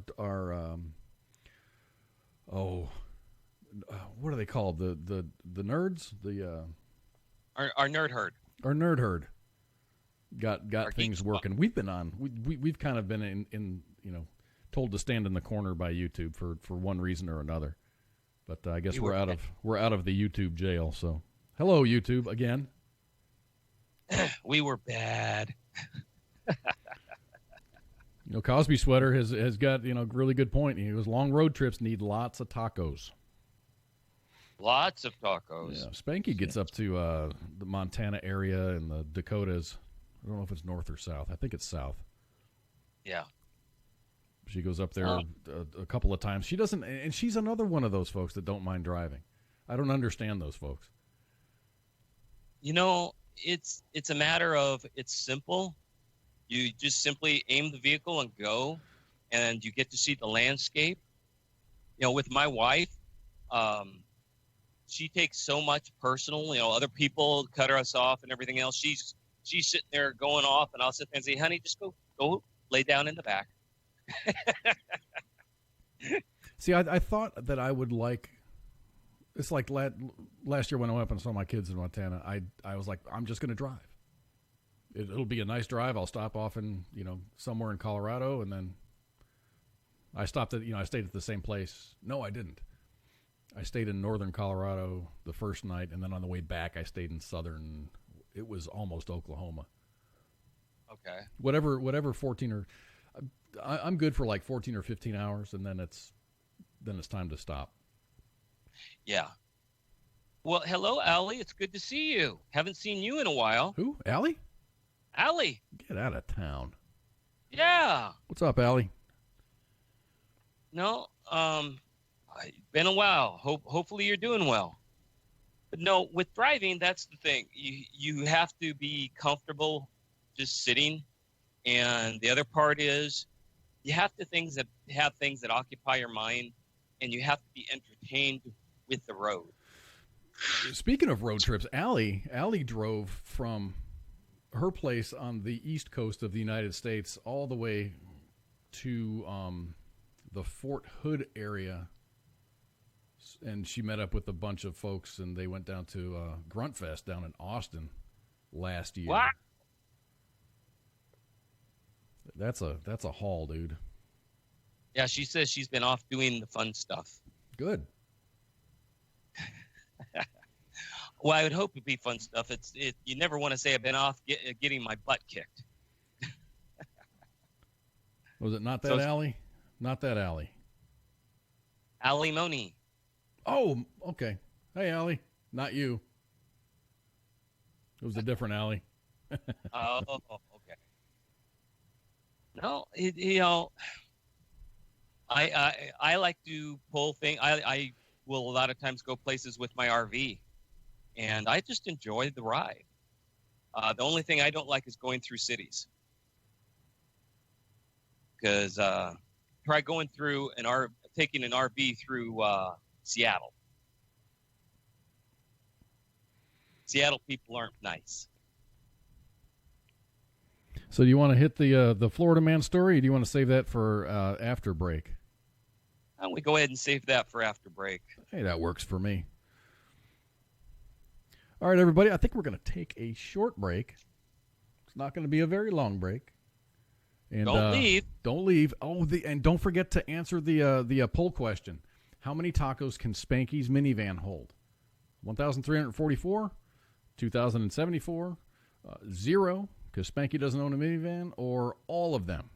what are they called? The nerds? Our nerd herd. Our nerd herd got Our things geek working. We've been on. We've kind of been in told to stand in the corner by YouTube for one reason or another. But I guess we're out of the YouTube jail. So hello, YouTube again. We were bad. Cosby Sweater has got really good point. He goes, long road trips need lots of tacos. Lots of tacos. Yeah, Spanky gets up to the Montana area and the Dakotas. I don't know if it's north or south. I think it's south. Yeah. She goes up there a couple of times. She doesn't, and she's another one of those folks that don't mind driving. I don't understand those folks. It's a matter of, it's simple. You just simply aim the vehicle and go, and you get to see the landscape. With my wife, she takes so much personal. Other people cut us off and everything else. She's sitting there going off, and I'll sit there and say, "Honey, just go lay down in the back." See, I thought that I would like. It's like last year when I went up and saw my kids in Montana. I was like, I'm just going to drive. It'll be a nice drive. I'll stop off in somewhere in Colorado, and then I stopped at I stayed at the same place. No, I didn't. I stayed in northern Colorado the first night, and then on the way back, I stayed in southern. It was almost Oklahoma. Okay. Whatever 14 or I'm good for like 14 or 15 hours, and then it's time to stop. Yeah. Well, hello, Allie. It's good to see you. Haven't seen you in a while. Who? Allie? Allie. Get out of town. Yeah. What's up, Allie? No, been a while. Hopefully you're doing well. But no, with driving, that's the thing. You have to be comfortable just sitting, and the other part is you have to have things that occupy your mind, and you have to be entertained with the road. Speaking of road trips, Allie drove from her place on the east coast of the United States all the way to the Fort Hood area, and she met up with a bunch of folks, and they went down to Grunt Fest down in Austin last year. What? That's a haul, dude. Yeah, she says she's been off doing the fun stuff. Good. Well, I would hope it'd be fun stuff. You never want to say I've been off getting my butt kicked. Was it not that Allie? Not that Allie. Allie Moni. Oh, okay. Hey, Allie. Not you. It was a different Allie. Oh, okay. No, I like to pull things. I will a lot of times go places with my RV, and I just enjoy the ride. The only thing I don't like is going through cities, because try going through taking an RV through Seattle. Seattle people aren't nice. So do you want to hit the Florida man story, or do you want to save that for after break? Why don't we go ahead and save that for after break? Hey, that works for me. All right, everybody, I think we're going to take a short break. It's not going to be a very long break. And don't leave. Don't leave. Oh, and don't forget to answer the poll question. How many tacos can Spanky's minivan hold? 1,344, 2,074, 0, because Spanky doesn't own a minivan, or all of them.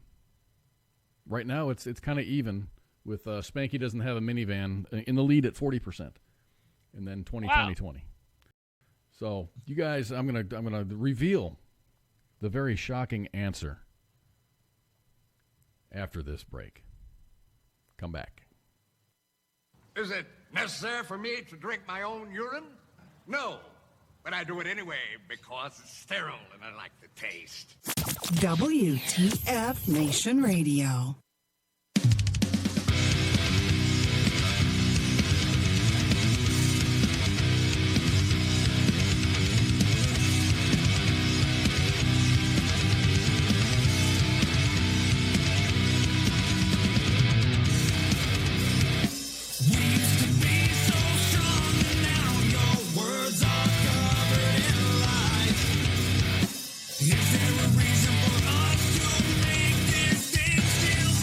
Right now, it's kind of even with Spanky doesn't have a minivan in the lead at 40%, and then 2020. So you guys, I'm gonna reveal the very shocking answer after this break. Come back. Is it necessary for me to drink my own urine? No, but I do it anyway because it's sterile and I like the taste. WTF Nation Radio. Is there a reason for us to make this thing still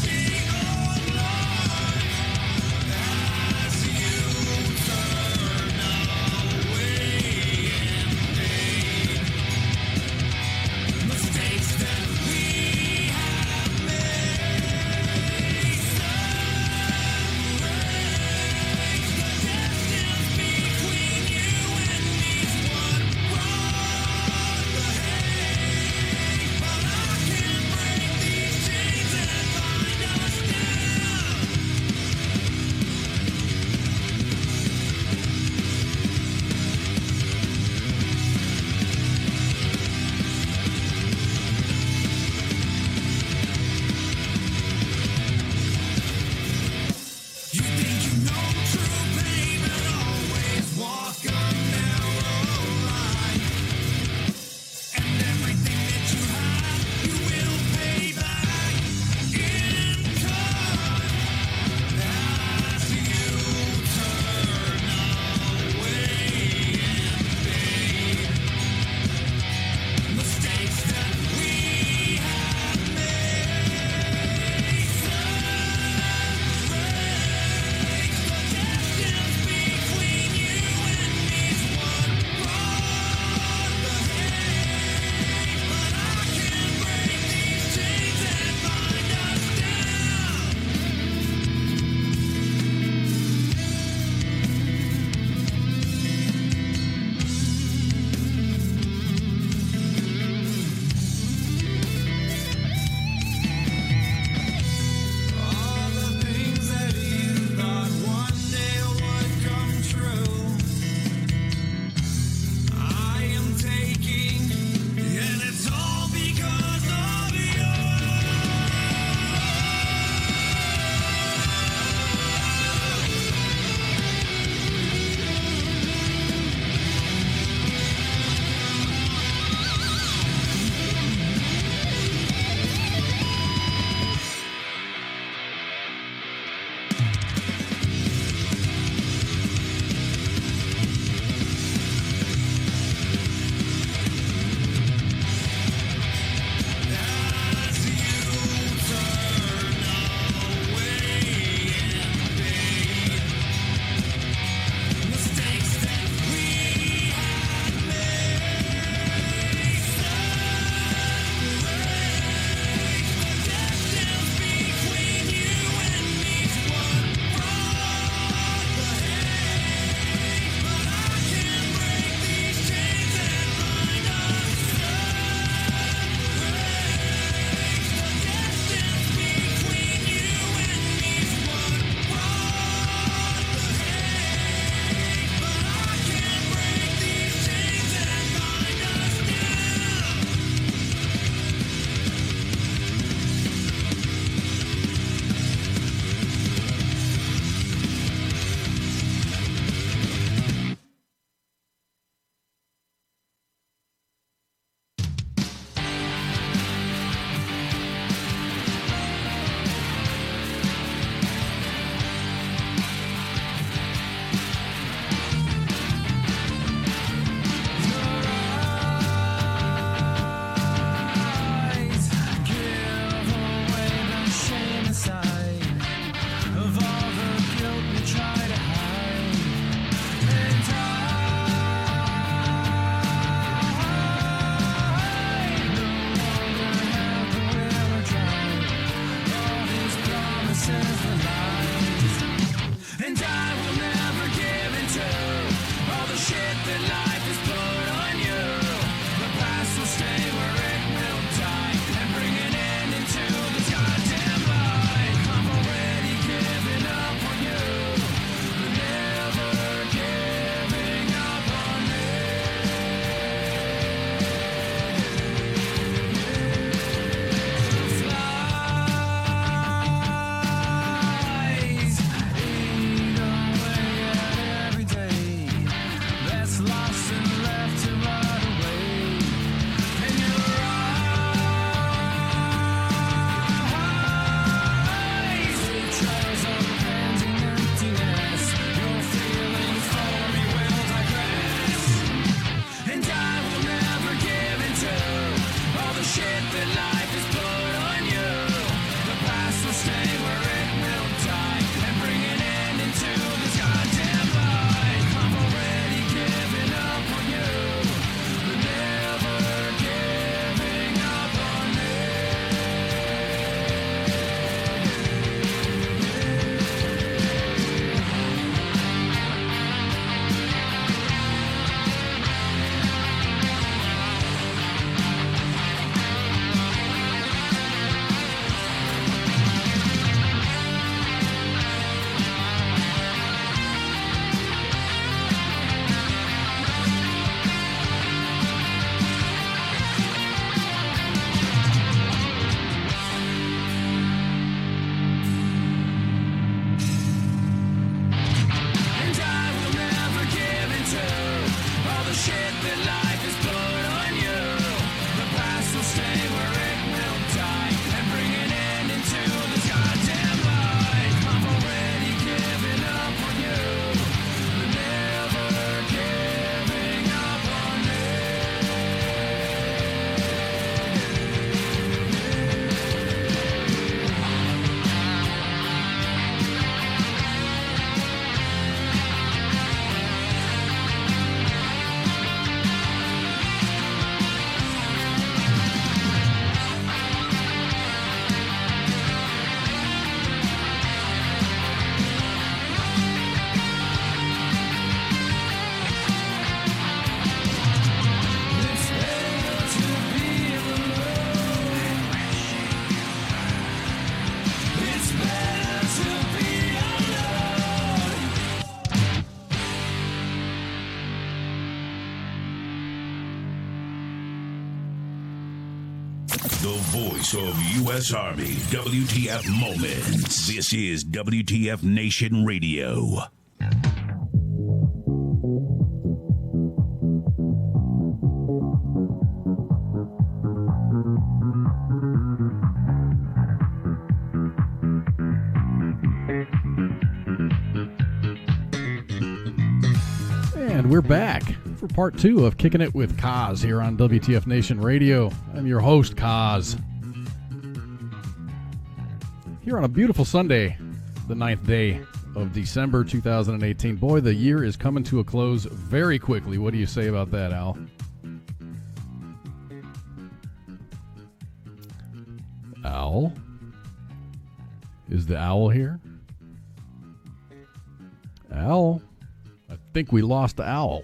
The voice of U.S. Army, WTF Moments. This is WTF Nation Radio. And we're back for part 2 of Kicking It with Kaz here on WTF Nation Radio. I'm your host, Kaz. Here on a beautiful Sunday, the 9th day of December 2018. Boy, the year is coming to a close very quickly. What do you say about that, Al? Al? Is the owl here? Al? I think we lost the owl.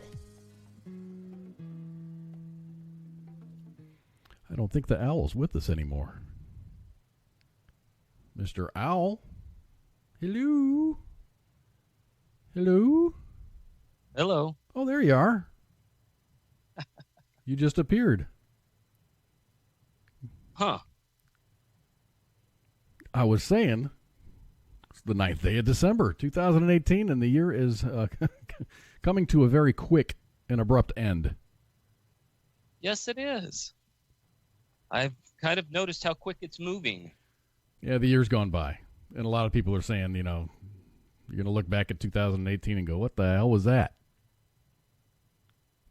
I don't think the owl's with us anymore. Mr. Owl? Hello? Hello? Hello. Oh, there you are. You just appeared. Huh. I was saying, it's the 9th day of December, 2018, and the year is coming to a very quick and abrupt end. Yes, it is. I've kind of noticed how quick it's moving. Yeah, the year's gone by. And a lot of people are saying, you know, you're going to look back at 2018 and go, what the hell was that?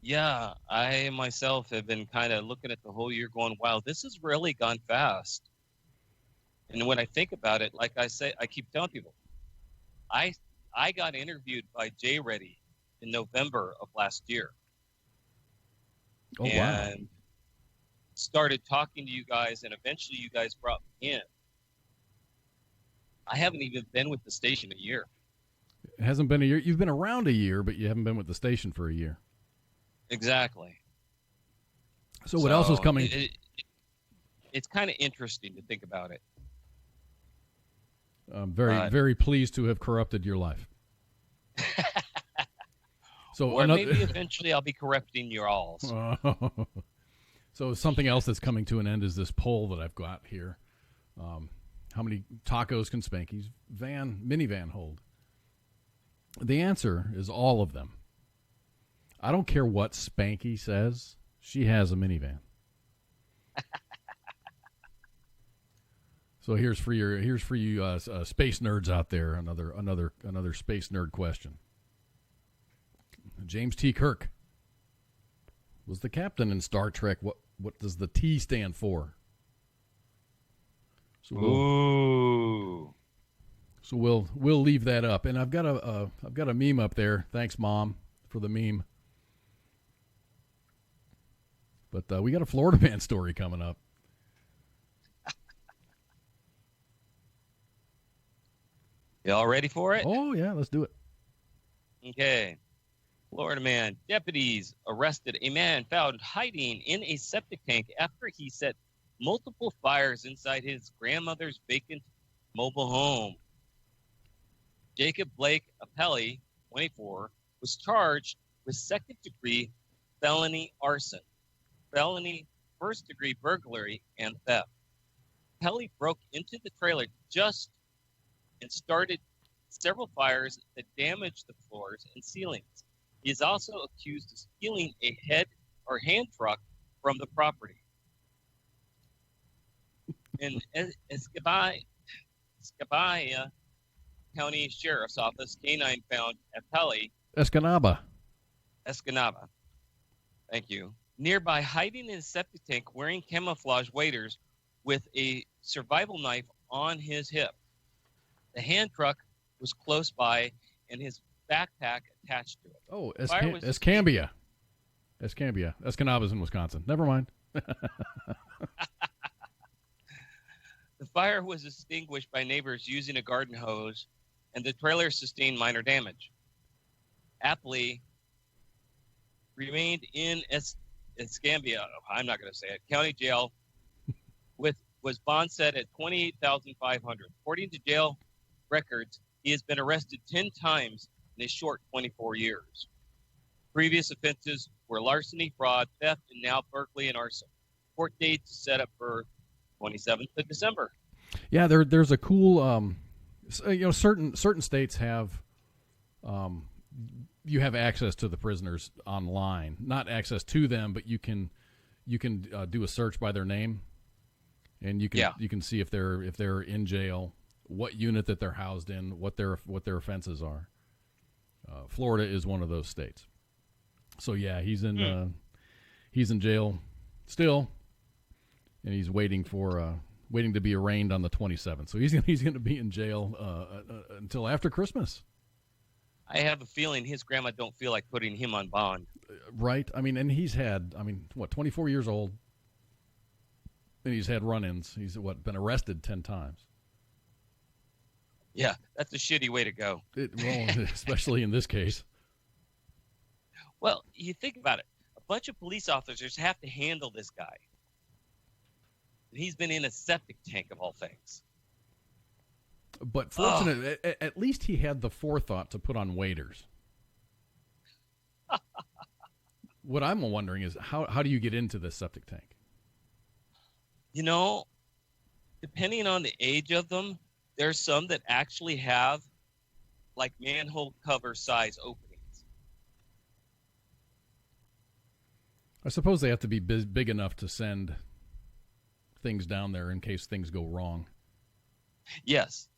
Yeah, I myself have been kind of looking at the whole year going, wow, this has really gone fast. And when I think about it, like I say, I keep telling people, I got interviewed by Jay Reddy in November of last year. Oh, and wow. Started talking to you guys, and eventually you guys brought me in. I haven't even been with the station a year. It hasn't been a year. You've been around a year, but you haven't been with the station for a year. Exactly. So what else is coming? It's kind of interesting to think about it. I'm very pleased to have corrupted your life. So or maybe eventually I'll be corrupting your alls. So something else that's coming to an end is this poll that I've got here. How many tacos can Spanky's minivan hold? The answer is all of them. I don't care what Spanky says. She has a minivan. So here's for you space nerds out there. Another space nerd question. James T. Kirk was the captain in Star Trek. What does the T stand for? So we'll leave that up. And I've got a meme up there. Thanks, Mom, for the meme. But we got a Florida Man story coming up. Y'all ready for it? Oh, yeah, let's do it. Okay. Florida man. Deputies arrested a man found hiding in a septic tank after he set multiple fires inside his grandmother's vacant mobile home. Jacob Blake Apelli, 24, was charged with second-degree felony arson, felony first-degree burglary, and theft. Apelli broke into the trailer and started several fires that damaged the floors and ceilings. He is also accused of stealing a head or hand truck from the property. In Escabaya County Sheriff's Office, K-9 found Escanaba. Escanaba. Thank you. Nearby, hiding in a septic tank, wearing camouflage waders with a survival knife on his hip. The hand truck was close by, and his backpack attached to it. Oh, Escambia. Escanaba's in Wisconsin. Never mind. The fire was extinguished by neighbors using a garden hose, and the trailer sustained minor damage. Apley remained in Escambia, I'm not going to say it, county jail, was bond set at $28,500. According to jail records, he has been arrested 10 times in a short 24 years. Previous offenses were larceny, fraud, theft, and now burglary and arson. Court dates set up for 27th of December. Yeah, there's a cool, certain states have, you have access to the prisoners online. Not access to them, but you can do a search by their name, and you can see if they're in jail, what unit that they're housed in, what their offenses are. Florida is one of those states. So yeah, he's in jail still, and he's waiting to be arraigned on the 27th. So he's going to be in jail until after Christmas. I have a feeling his grandma don't feel like putting him on bond. Right. I mean, and he's had 24 years old, and he's had run-ins. He's been arrested 10 times. Yeah, that's a shitty way to go. Especially in this case. Well, you think about it. A bunch of police officers have to handle this guy. And he's been in a septic tank of all things. But fortunate, at least he had the forethought to put on waders. What I'm wondering is how do you get into this septic tank? Depending on the age of them, there's some that actually have like manhole cover size openings. I suppose they have to be big enough to send things down there in case things go wrong. Yes.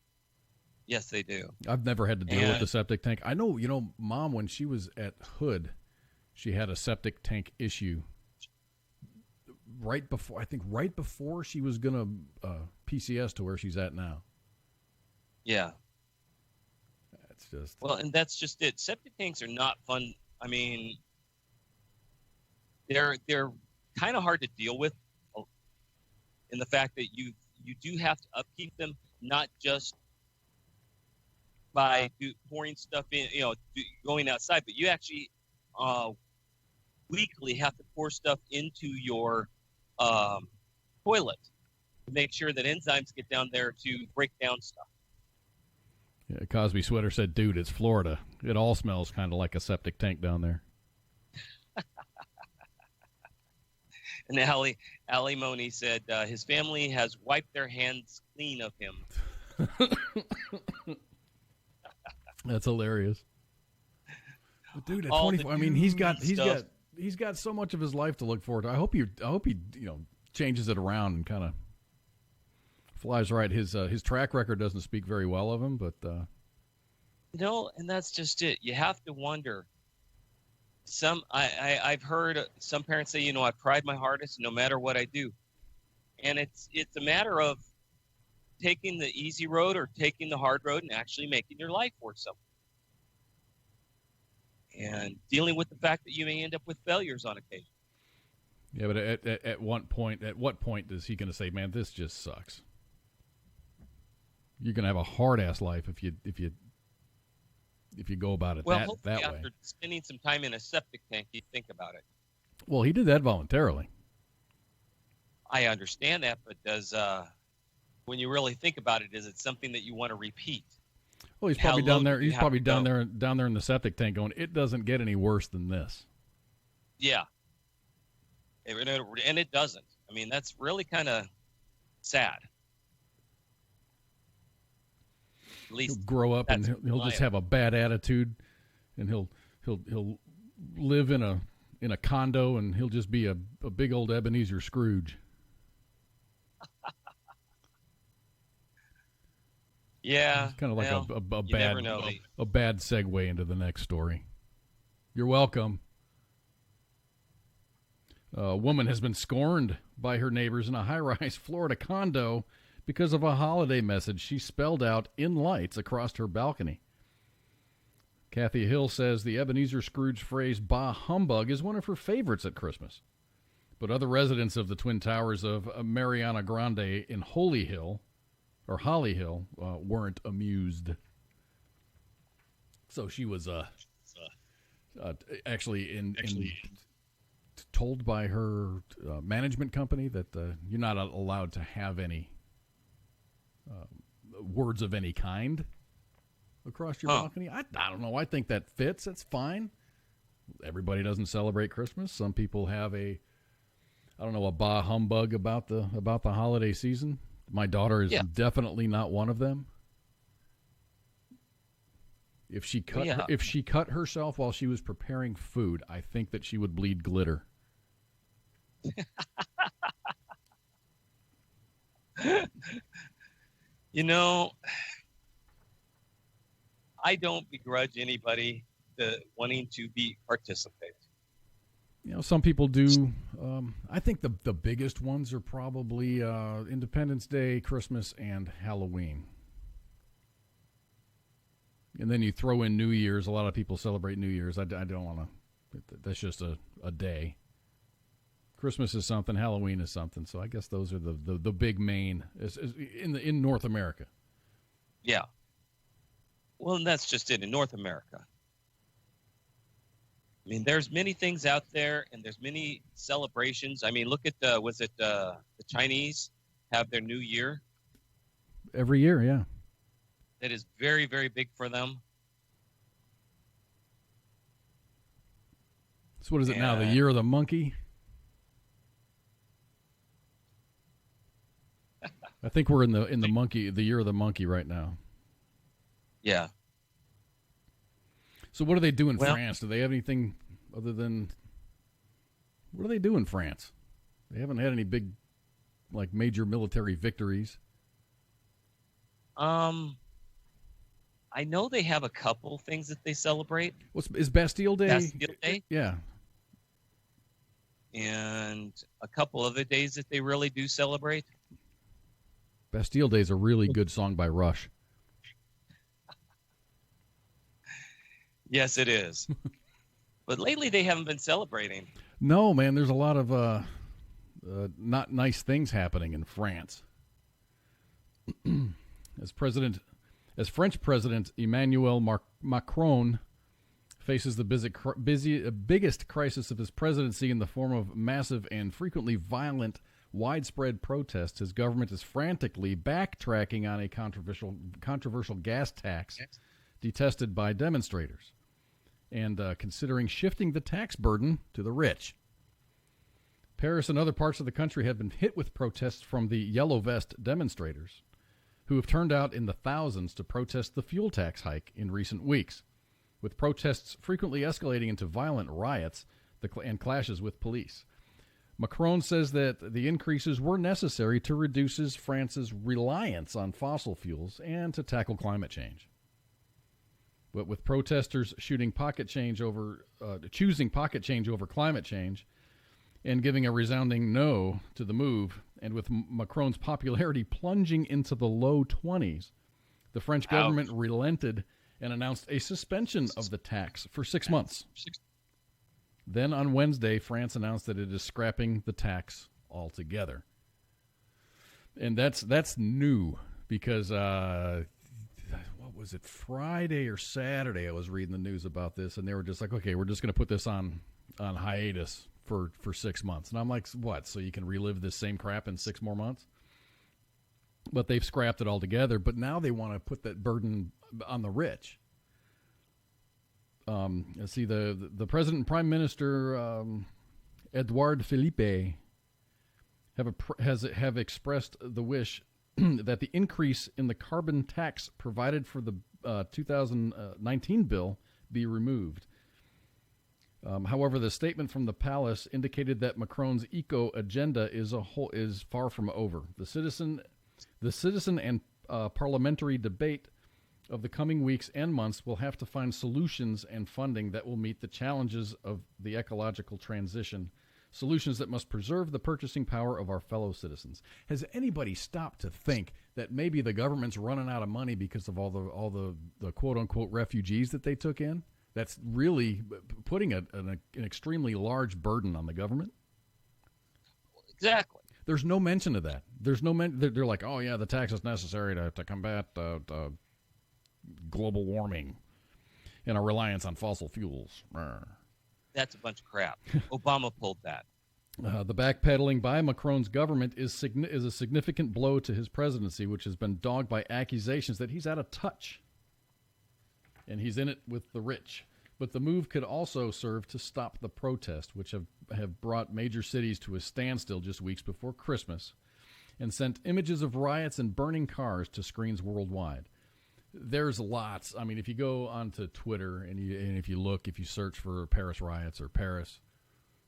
Yes, they do. I've never had to deal with the septic tank. I know, Mom, when she was at Hood, she had a septic tank issue right before she was going to PCS to where she's at now. Yeah. That's just... Well, and that's just it. Septic tanks are not fun. I mean, they're kind of hard to deal with in the fact that you do have to upkeep them, not just by pouring stuff in, going outside, but you actually weekly have to pour stuff into your toilet to make sure that enzymes get down there to break down stuff. Yeah, Cosby Sweater said, dude, it's Florida. It all smells kind of like a septic tank down there. And Ali Moni said his family has wiped their hands clean of him. That's hilarious. But dude, at 24, I mean, he's got so much of his life to look forward to. I hope he changes it around and kind of flies right. His track record doesn't speak very well of him, but and that's just it. You have to wonder. I've heard some parents say, I've tried my hardest no matter what I do, and it's a matter of taking the easy road or taking the hard road and actually making your life worth something, and dealing with the fact that you may end up with failures on occasion. Yeah, but at what point is he going to say, "Man, this just sucks"? You're going to have a hard ass life if you go about it that way. After spending some time in a septic tank, you think about it. Well, he did that voluntarily. I understand that, but when you really think about it, is it something that you want to repeat? Well, he's probably down there. He's probably down there in the septic tank, going, "It doesn't get any worse than this." Yeah, and it doesn't. I mean, that's really kind of sad. At least he'll grow up and he'll just have a bad attitude, and he'll live in in a condo, and he'll just be a big old Ebenezer Scrooge. Yeah. It's kind of like you never know. a bad segue into the next story. You're welcome. A woman has been scorned by her neighbors in a high-rise Florida condo because of a holiday message she spelled out in lights across her balcony. Kathy Hill says the Ebenezer Scrooge phrase "bah humbug" is one of her favorites at Christmas. But other residents of the Twin Towers of Mariana Grande in Holly Hill weren't amused. So she was actually told by her management company that you're not allowed to have any words of any kind across your balcony. I don't know. I think that fits. That's fine. Everybody doesn't celebrate Christmas. Some people have a bah humbug about the holiday season. My daughter is definitely not one of them. If she cut herself while she was preparing food, I think that she would bleed glitter. I don't begrudge anybody wanting to participate. Some people do. I think the biggest ones are probably Independence Day, Christmas, and Halloween. And then you throw in New Year's. A lot of people celebrate New Year's. I don't want to. That's just a day. Christmas is something. Halloween is something. So I guess those are the big main in North America. Yeah. Well, and that's just it in North America. I mean, there's many things out there, and there's many celebrations. I mean, look at the Chinese have their New Year every year? Yeah. That is very, very big for them. So what is it now? The Year of the Monkey? I think we're in the Year of the Monkey right now. Yeah. So what do they do in France? Do they have anything other than... What do they do in France? They haven't had any big, major military victories. I know they have a couple things that they celebrate. Is Bastille Day? Bastille Day? Yeah. And a couple other days that they really do celebrate. Bastille Day is a really good song by Rush. Yes, it is. But lately they haven't been celebrating. No, man, there's a lot of not nice things happening in France. As French President Emmanuel Macron faces the biggest crisis of his presidency in the form of massive and frequently violent widespread protests, his government is frantically backtracking on a controversial gas tax detested by demonstrators, and considering shifting the tax burden to the rich. Paris and other parts of the country have been hit with protests from the Yellow Vest demonstrators, who have turned out in the thousands to protest the fuel tax hike in recent weeks, with protests frequently escalating into violent riots and clashes with police. Macron says that the increases were necessary to reduce France's reliance on fossil fuels and to tackle climate change. But with protesters choosing pocket change over climate change and giving a resounding no to the move, and with Macron's popularity plunging into the low 20s, the French government relented and announced a suspension of the tax for 6 months. Then on Wednesday, France announced that it is scrapping the tax altogether. And that's new because, what was it, Friday or Saturday, I was reading the news about this, and they were just like, okay, we're just going to put this on hiatus for 6 months. And I'm like, what, so you can relive this same crap in 6 more months? But they've scrapped it altogether, but now they want to put that burden on the rich. Let's see, the President and Prime Minister, Edouard Philippe, have expressed the wish that the increase in the carbon tax provided for the 2019 bill be removed. However, the statement from the palace indicated that Macron's eco agenda is far from over. The citizen and parliamentary debate of the coming weeks and months will have to find solutions and funding that will meet the challenges of the ecological transition, solutions that must preserve the purchasing power of our fellow citizens. Has anybody stopped to think that maybe the government's running out of money because of all the quote-unquote refugees that they took in? That's really putting an extremely large burden on the government. Exactly. There's no mention of that. There's no they're like, oh yeah, the tax is necessary to combat global warming and our reliance on fossil fuels. That's a bunch of crap. Obama pulled that. The backpedaling by Macron's government is a significant blow to his presidency, which has been dogged by accusations that he's out of touch and he's in it with the rich. But the move could also serve to stop the protests, which have brought major cities to a standstill just weeks before Christmas and sent images of riots and burning cars to screens worldwide. There's lots. I mean, if you go onto Twitter and if you search for Paris riots or Paris,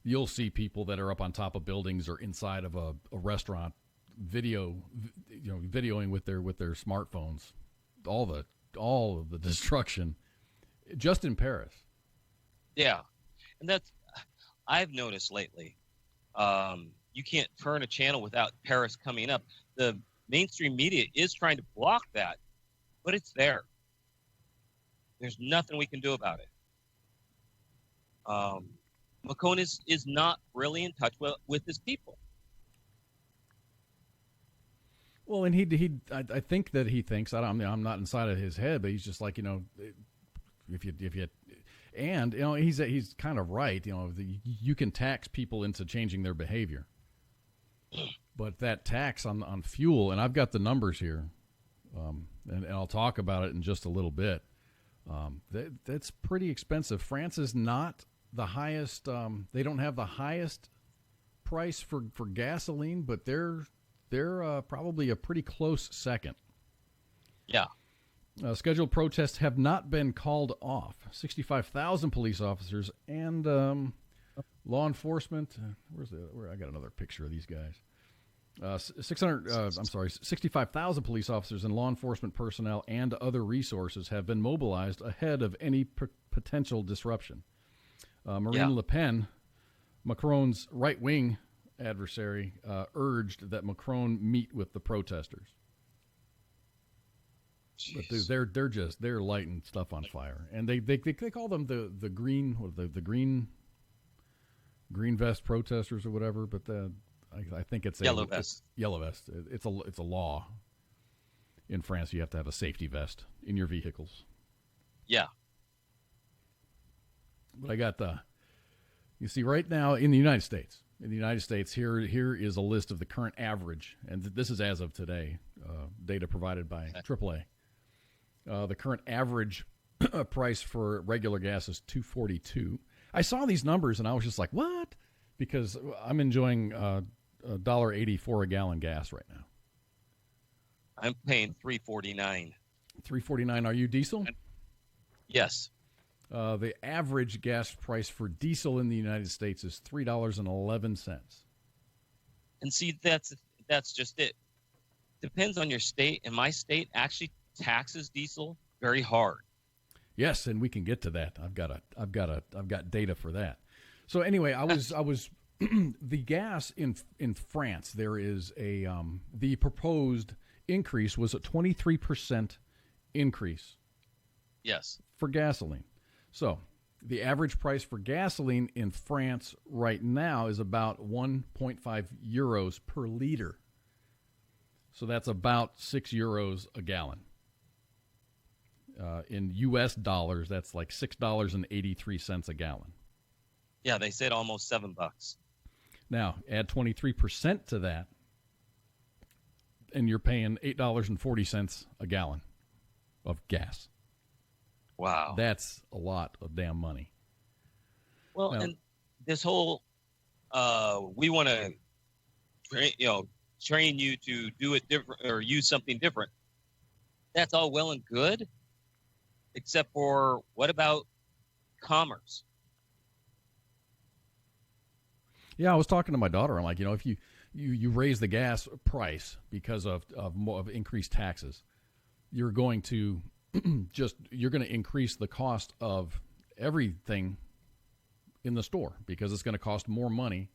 you'll see people that are up on top of buildings or inside of a restaurant videoing with their smartphones. All of the destruction just in Paris. Yeah. And that's, I've noticed lately, you can't turn a channel without Paris coming up. The mainstream media is trying to block that, but it's there. There's nothing we can do about it. Macron is not really in touch with his people. Well, and I think that he thinks, I'm not inside of his head, but he's just like, he's kind of right. You can tax people into changing their behavior, but that tax on fuel, and I've got the numbers here, and I'll talk about it in just a little bit. That's pretty expensive. France is not the highest. They don't have the highest price for gasoline, but they're probably a pretty close second. Yeah. Scheduled protests have not been called off. 65,000 police officers and law enforcement. Where I got another picture of these guys. 65,000 police officers and law enforcement personnel and other resources have been mobilized ahead of any potential disruption. Marine Le Pen, Macron's right-wing adversary, urged that Macron meet with the protesters. Jeez. But they're lighting stuff on fire, and they call them the green vest protesters or whatever. But I think it's yellow vest. Yellow vest. It's a law in France. You have to have a safety vest in your vehicles. Yeah. But I got you see right now in the United States. Here is a list of the current average, and this is as of today, data provided by AAA. The current average price for regular gas is $2.42. I saw these numbers and I was just like, what? Because I'm enjoying $1.80 for a gallon gas right now. I'm paying $3.49. $3.49. Are you diesel? Yes. The average gas price for diesel in the United States is $3.11. And see, that's just it. Depends on your state, and my state actually taxes diesel very hard. Yes, and we can get to that. I've got data for that. So anyway, I was the gas in France. There is the proposed increase was a 23% increase. Yes, for gasoline. So the average price for gasoline in France right now is about 1.5 euros per liter. So that's about 6 euros a gallon. In U.S. dollars, that's like $6.83 a gallon. Yeah, they said almost $7. Now, add 23% to that, and you're paying $8.40 a gallon of gas. Wow. That's a lot of damn money. Well, now, and this whole, we want to, train you to do it different or use something different. That's all well and good, except for what about commerce? Yeah, I was talking to my daughter. I'm like, if you raise the gas price because of increased taxes, you're going to you're going to increase the cost of everything in the store because it's going to cost more money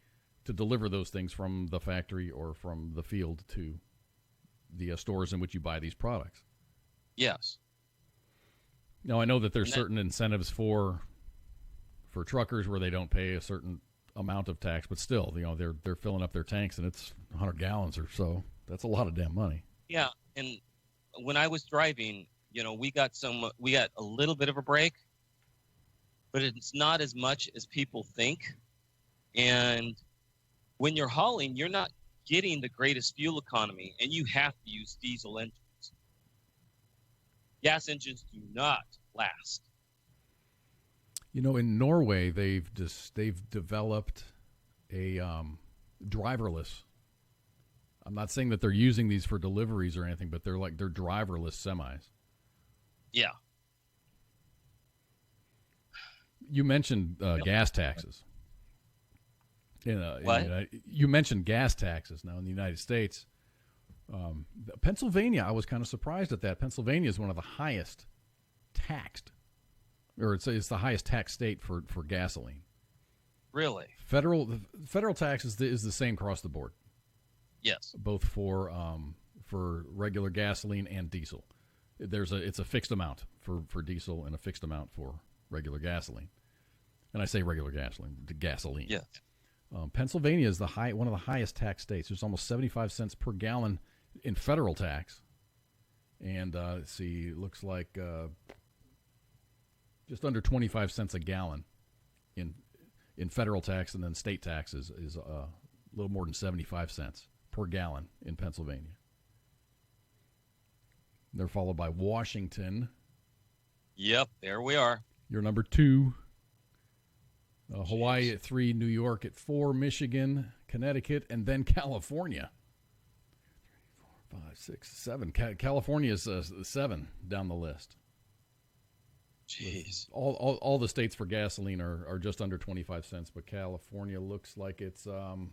to deliver those things from the factory or from the field to the stores in which you buy these products. Yes. Now, I know that there's certain incentives for truckers where they don't pay a certain amount of tax, but still, they're filling up their tanks and it's 100 gallons or so. That's a lot of damn money. Yeah, and when I was driving, we got a little bit of a break, but it's not as much as people think. And when you're hauling, you're not getting the greatest fuel economy, and you have to use diesel engines. Gas engines do not last. In Norway, they've developed a driverless. I'm not saying that they're using these for deliveries or anything, but they're driverless semis. Yeah. You mentioned gas taxes. What? You mentioned gas taxes. Now in the United States, Pennsylvania, I was kind of surprised at that. Pennsylvania is one of the highest taxed, or it's the highest tax state for gasoline. Really? Federal tax is the same across the board. Yes. Both for regular gasoline and diesel. It's a fixed amount for diesel and a fixed amount for regular gasoline. And I say regular gasoline, the gasoline. Yes. Pennsylvania is one of the highest tax states. There's almost 75 cents per gallon in federal tax. And let's see, it looks like just under 25 cents a gallon in federal tax, and then state tax is a little more than 75 cents per gallon in Pennsylvania. They're followed by Washington. Yep, there we are. You're number 2. Hawaii at 3, New York at 4, Michigan, Connecticut, and then California. 3, 4, 5, 6, 7. California is 7 down the list. Jeez. All the states for gasoline are just under 25 cents, but California looks like it's about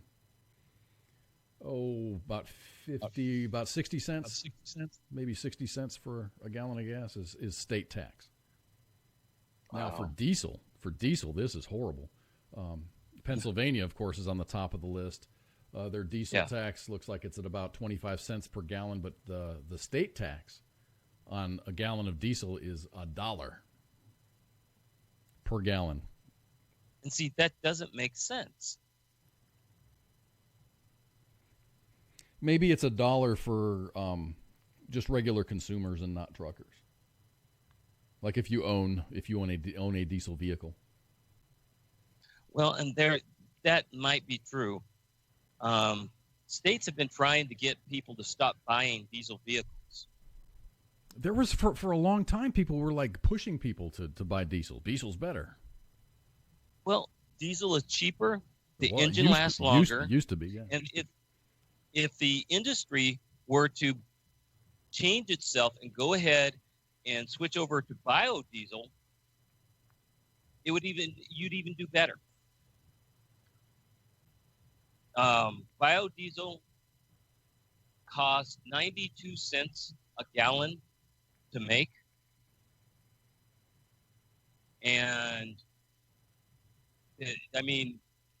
60 cents. About 60 cents. Maybe 60 cents for a gallon of gas is state tax. Now Wow. for diesel, this is horrible. Pennsylvania, of course, is on the top of the list. Their diesel tax looks like it's at about 25 cents per gallon, but the state tax on a gallon of diesel is $1 per gallon. And see, that doesn't make sense. Maybe it's $1 for just regular consumers and not truckers. Like if you own a diesel vehicle. Well, and that might be true. States have been trying to get people to stop buying diesel vehicles. There was for a long time people were like pushing people to buy diesel. Diesel's better. Well, diesel is cheaper. The Well, engine lasts longer. Used to be, yeah. And if the industry were to change itself and go ahead and switch over to biodiesel, you'd even do better. Biodiesel costs 92 cents a gallon to make, and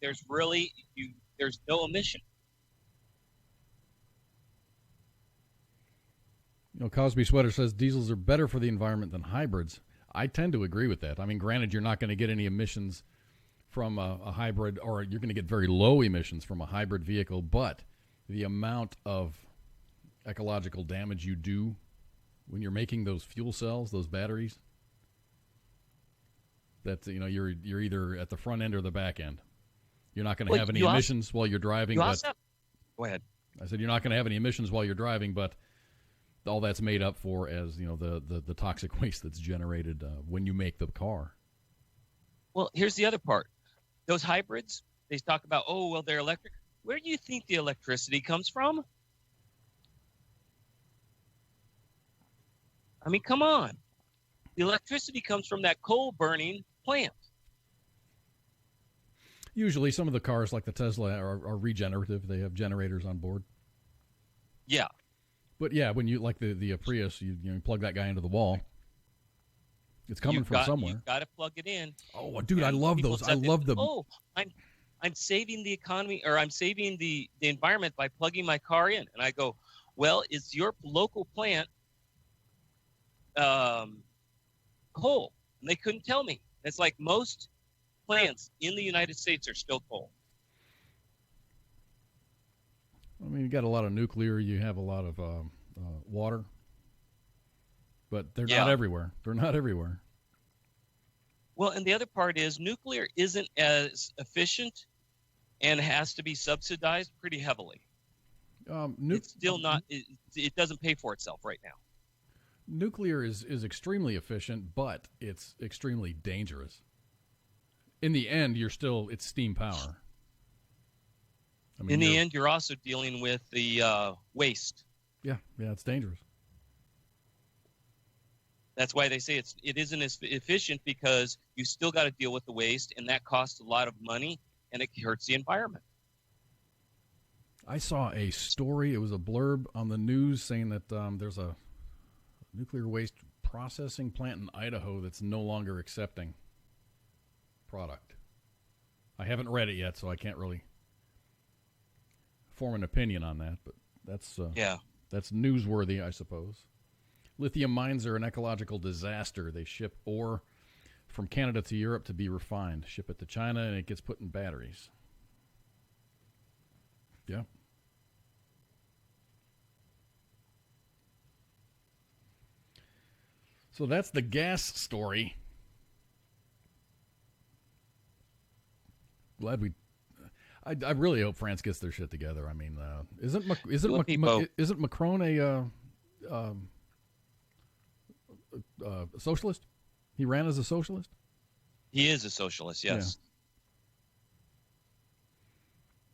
there's no emission. Cosby Sweater says diesels are better for the environment than hybrids. I tend to agree with that. I mean, granted, you're not going to get any emissions from a hybrid, or you're going to get very low emissions from a hybrid vehicle, but the amount of ecological damage you do when you're making those fuel cells, those batteries, that you're either at the front end or the back end. You're not going to have any emissions while you're driving. Go ahead. I said you're not going to have any emissions while you're driving, but all that's made up for as the toxic waste that's generated when you make the car. Well, here's the other part. Those hybrids, they talk about, they're electric. Where do you think the electricity comes from? I mean, come on. The electricity comes from that coal-burning plant. Usually some of the cars like the Tesla are regenerative. They have generators on board. Yeah. But yeah, when you like the Prius, you plug that guy into the wall. It's coming from somewhere. You've got to plug it in. Oh, dude, I love those. I love them. Oh, I'm saving the economy, or I'm saving the environment by plugging my car in. And I go, well, is your local plant coal? And they couldn't tell me. It's like most plants in the United States are still coal. I mean, you got a lot of nuclear. You have a lot of water. But they're not everywhere. They're not everywhere. Well, and the other part is nuclear isn't as efficient and has to be subsidized pretty heavily. It's still not. It doesn't pay for itself right now. Nuclear is extremely efficient, but it's extremely dangerous. In the end, it's steam power. I mean, in the end, you're also dealing with the waste. Yeah, it's dangerous. That's why they say it isn't as efficient, because you still got to deal with the waste, and that costs a lot of money, and it hurts the environment. I saw a story. It was a blurb on the news saying that there's a nuclear waste processing plant in Idaho that's no longer accepting product. I haven't read it yet, so I can't really form an opinion on that, but that's newsworthy, I suppose. Lithium mines are an ecological disaster. They ship ore from Canada to Europe to be refined, ship it to China, and it gets put in batteries. Yeah. So that's the gas story. Glad I really hope France gets their shit together. I mean, isn't Macron a socialist? He ran as a socialist? He is a socialist, yes.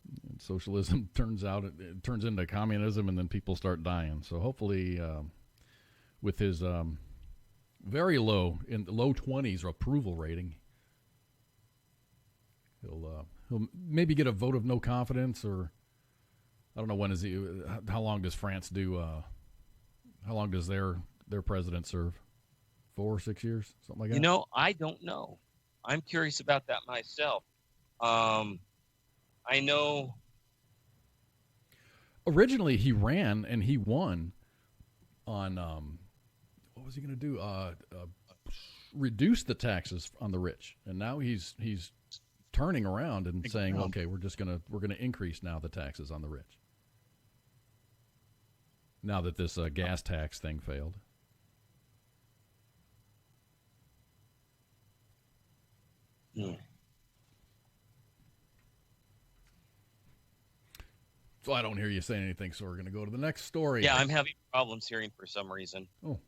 Yeah. And socialism it turns into communism, and then people start dying. So hopefully, with his very low, in the low 20s approval rating, he'll maybe get a vote of no confidence, or I don't know how long does France do? How long does their president serve? 4 or 6 years, something like that? I don't know. I'm curious about that myself. I know. Originally, he ran and he won on what was he going to do? Reduce the taxes on the rich, and now he's turning around and saying, okay, we're gonna increase now the taxes on the rich. Now that this gas tax thing failed. Yeah. So I don't hear you saying anything, so we're going to go to the next story. Yeah, I'm having problems hearing for some reason. Oh.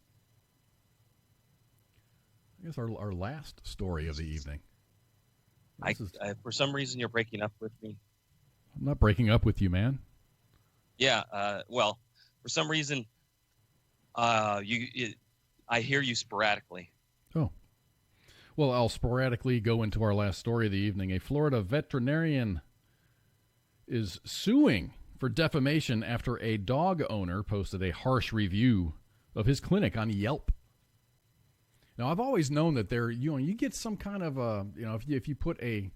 I guess our last story of the evening. For some reason, you're breaking up with me. I'm not breaking up with you, man. Yeah, well, for some reason, I hear you sporadically. Oh. Well, I'll sporadically go into our last story of the evening. A Florida veterinarian is suing for defamation after a dog owner posted a harsh review of his clinic on Yelp. Now, I've always known that you get some kind of if you put a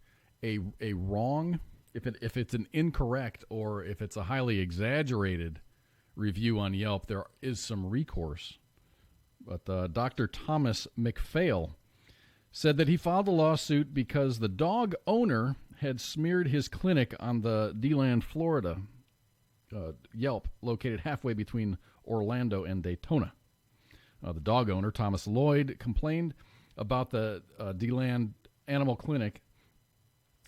wrong, if it's an incorrect or if it's a highly exaggerated review on Yelp, there is some recourse. But Dr. Thomas McPhail said that he filed a lawsuit because the dog owner had smeared his clinic on the DeLand, Florida Yelp, located halfway between Orlando and Daytona. The dog owner, Thomas Lloyd, complained about the DeLand Animal Clinic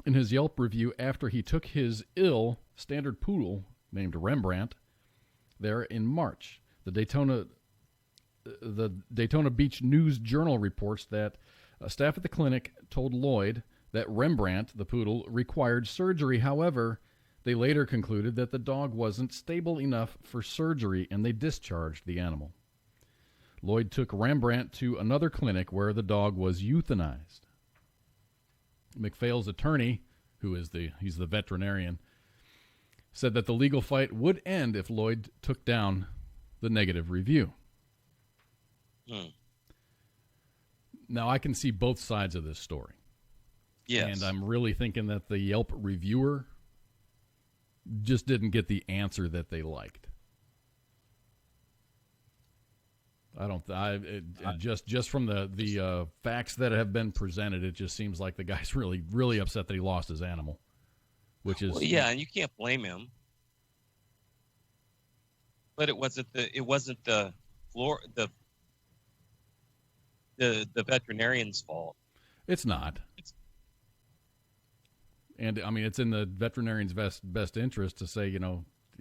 in his Yelp review after he took his ill standard poodle named Rembrandt there in March. The Daytona Beach News Journal reports that staff at the clinic told Lloyd that Rembrandt, the poodle, required surgery. However, they later concluded that the dog wasn't stable enough for surgery, and they discharged the animal. Lloyd took Rembrandt to another clinic where the dog was euthanized. McPhail's attorney, he's the veterinarian, said that the legal fight would end if Lloyd took down the negative review. Now, I can see both sides of this story. Yes. And I'm really thinking that the Yelp reviewer just didn't get the answer that they liked. Just from the facts that have been presented, it just seems like the guy's really, really upset that he lost his animal, which is and you can't blame him. But it wasn't the veterinarian's fault. It's not. And I mean, it's in the veterinarian's best interest to say,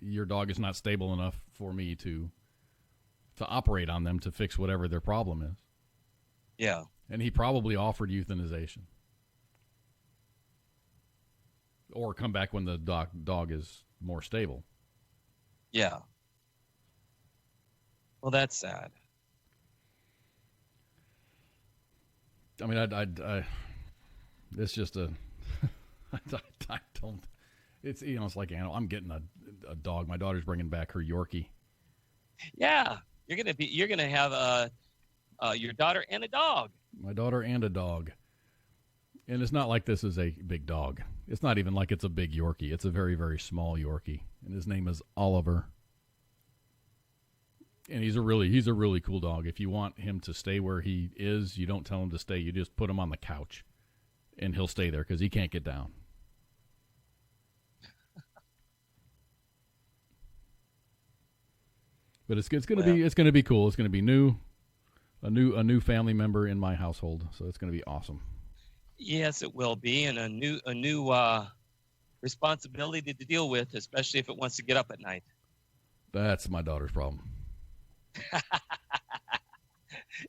your dog is not stable enough for me to operate on them to fix whatever their problem is. Yeah. And he probably offered euthanization. Or come back when the dog is more stable. Yeah. Well, that's sad. I mean, I it's just a, I don't, it's, it's like, I'm getting a dog. My daughter's bringing back her Yorkie. Yeah. You're going to have your daughter and a dog. My daughter and a dog. And it's not like this is a big dog. It's not even like it's a big Yorkie. It's a very, very small Yorkie. And his name is Oliver. And he's a really cool dog. If you want him to stay where he is, you don't tell him to stay. You just put him on the couch, and he'll stay there because he can't get down. But it's going to be cool. It's going to be a new family member in my household. So it's going to be awesome. Yes, it will be, and a new responsibility to deal with, especially if it wants to get up at night. That's my daughter's problem.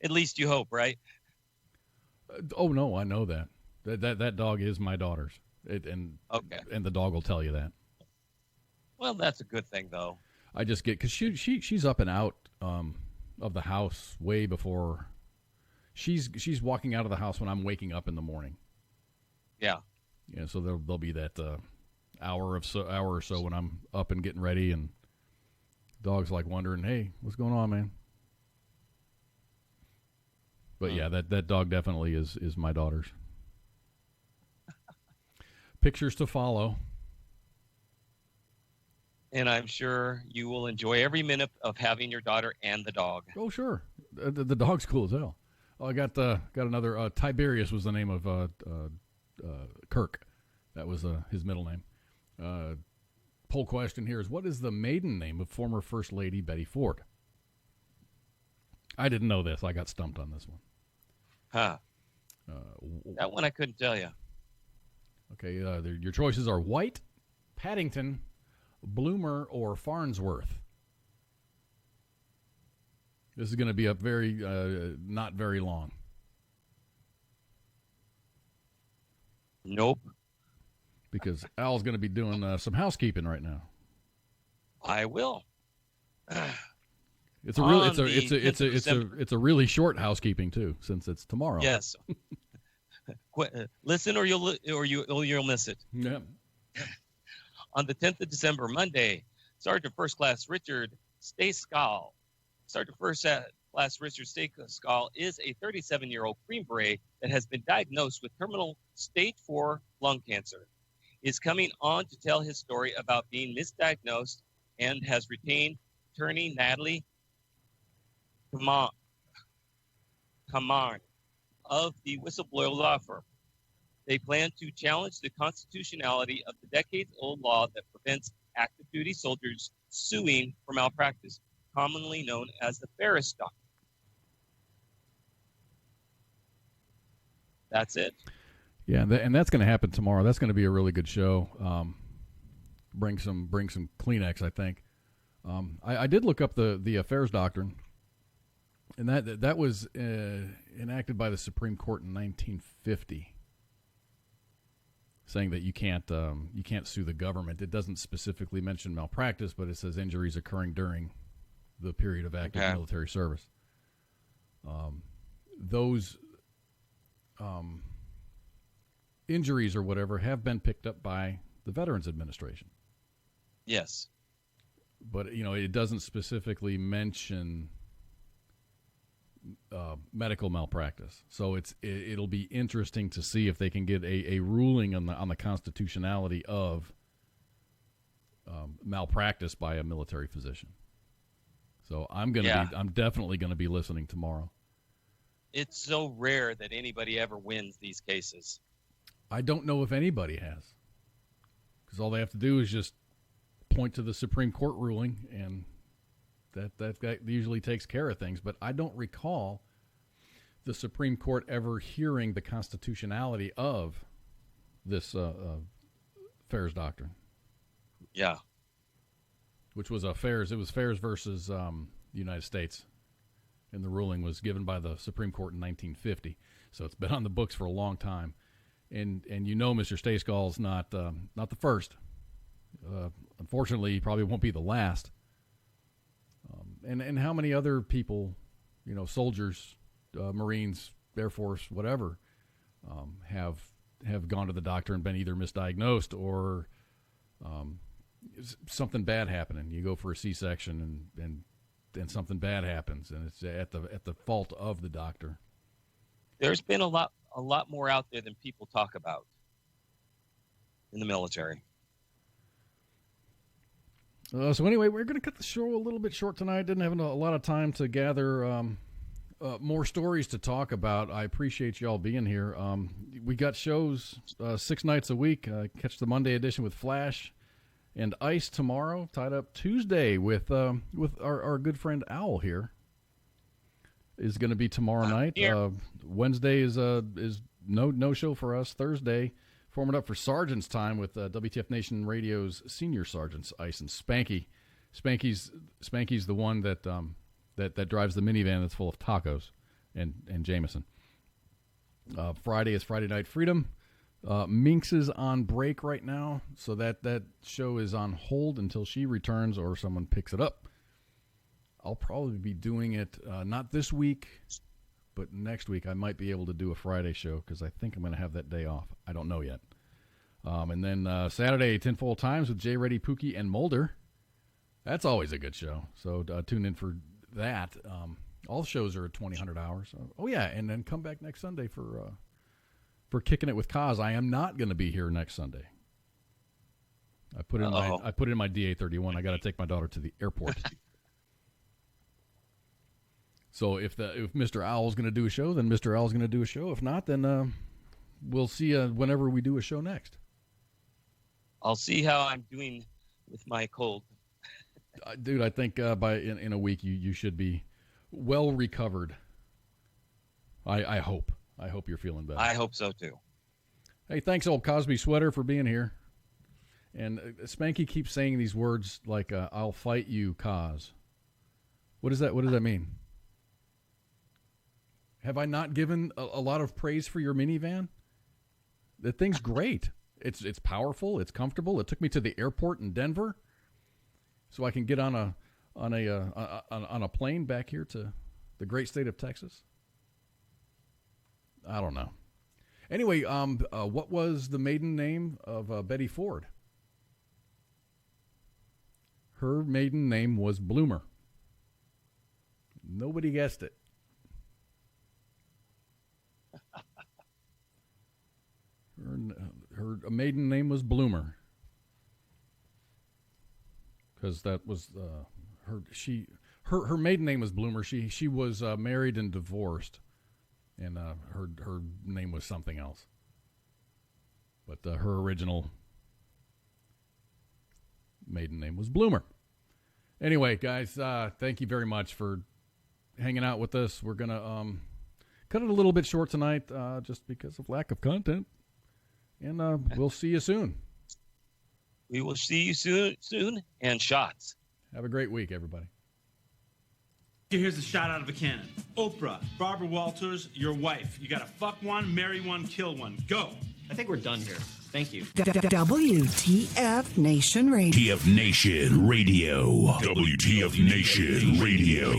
At least you hope, right? Oh no, I know that. That dog is my daughter's. And the dog will tell you that. Well, that's a good thing, though. I just get because she's up and out of the house way before she's walking out of the house when I'm waking up in the morning. Yeah. Yeah. So there'll be that hour or so when I'm up and getting ready, and dog's like wondering, hey, what's going on, man? But yeah, that dog definitely is my daughter's. Pictures to follow. And I'm sure you will enjoy every minute of having your daughter and the dog. Oh, sure. The dog's cool as hell. Oh, I got another. Tiberius was the name of Kirk. That was his middle name. Poll question here is, what is the maiden name of former First Lady Betty Ford? I didn't know this. I got stumped on this one. Huh. That one I couldn't tell you. Okay, your choices are White, Paddington, Bloomer, or Farnsworth. This is going to be up not very long. Nope. Because Al's going to be doing some housekeeping right now. I will. It's a really short housekeeping too, since it's tomorrow. Yes. Listen, or you'll miss it. Yeah. On the 10th of December, Monday, Sergeant First Class Richard Stayskull. Sergeant First Class Richard Stayskull is a 37-year-old Green Beret that has been diagnosed with terminal stage 4 lung cancer. He is coming on to tell his story about being misdiagnosed and has retained attorney Natalie Kamar of the whistleblower law firm. They plan to challenge the constitutionality of the decades-old law that prevents active duty soldiers suing for malpractice, commonly known as the Ferris Doctrine. That's it. Yeah, and that's going to happen tomorrow. That's going to be a really good show. Bring some Kleenex, I think. I did look up the Affairs Doctrine, and that was enacted by the Supreme Court in 1950. Saying that you can't sue the government. It doesn't specifically mention malpractice, but it says injuries occurring during the period of active military service. injuries or whatever have been picked up by the Veterans Administration. Yes. But, it doesn't specifically mention medical malpractice. So it'll be interesting to see if they can get a ruling on the constitutionality of malpractice by a military physician. So I'm definitely going to be listening tomorrow. It's so rare that anybody ever wins these cases. I don't know if anybody has, because all they have to do is just point to the Supreme Court ruling, and that usually takes care of things. But I don't recall the Supreme Court ever hearing the constitutionality of this FAERS doctrine. Yeah. Which was FAERS. It was FAERS versus the United States. And the ruling was given by the Supreme Court in 1950. So it's been on the books for a long time. And Mr. Stayskull's not the first. Unfortunately, he probably won't be the last. And how many other people, soldiers, Marines, Air Force, whatever, have gone to the doctor and been either misdiagnosed or something bad happening. You go for a C-section and something bad happens, and it's at the fault of the doctor. There's been a lot more out there than people talk about in the military. So anyway, we're going to cut the show a little bit short tonight. Didn't have a lot of time to gather more stories to talk about. I appreciate y'all being here. We got shows 6 nights a week. Catch the Monday edition with Flash and Ice tomorrow. Tied up Tuesday with our good friend Owl here. Is going to be tomorrow night. Wednesday is no show for us. Thursday, forming up for Sergeant's Time with WTF Nation Radio's senior sergeants, Ice and Spanky. Spanky's the one that drives the minivan that's full of tacos and Jameson. Friday is Friday Night Freedom. Minx is on break right now, so that show is on hold until she returns or someone picks it up. I'll probably be doing it not this week, but next week. I might be able to do a Friday show because I think I'm going to have that day off. I don't know yet. And then Saturday, Tinfoil Times with Jay Reddy, Pookie, and Mulder. That's always a good show, so tune in for that. All shows are at 2000 hours. Oh, yeah, and then come back next Sunday for Kicking It with Kaz. I am not going to be here next Sunday. I put in my DA-31. I got to take my daughter to the airport. So if Mr. Owl's going to do a show, then Mr. Owl's going to do a show. If not, then we'll see whenever we do a show next. I'll see how I'm doing with my cold. Dude, I think in a week you should be well recovered. I hope. I hope you're feeling better. I hope so too. Hey, thanks, old Cosby Sweater, for being here. And Spanky keeps saying these words like "I'll fight you, Cos." What does that mean? Have I not given a lot of praise for your minivan? The thing's great. It's powerful. It's comfortable. It took me to the airport in Denver, so I can get on a plane back here to the great state of Texas. I don't know. Anyway, what was the maiden name of Betty Ford? Her maiden name was Bloomer. Nobody guessed it. Her maiden name was Bloomer, because that was her maiden name was Bloomer. She was married and divorced, and her name was something else. But her original maiden name was Bloomer. Anyway, guys, thank you very much for hanging out with us. We're gonna cut it a little bit short tonight, just because of lack of content. And we'll see you soon. We will see you soon, and shots. Have a great week, everybody. Here's a shot out of a cannon. Oprah, Barbara Walters, your wife. You gotta fuck one, marry one, kill one. Go. I think we're done here. Thank you. WTF Nation Radio. TF Nation Radio. WTF Nation Radio.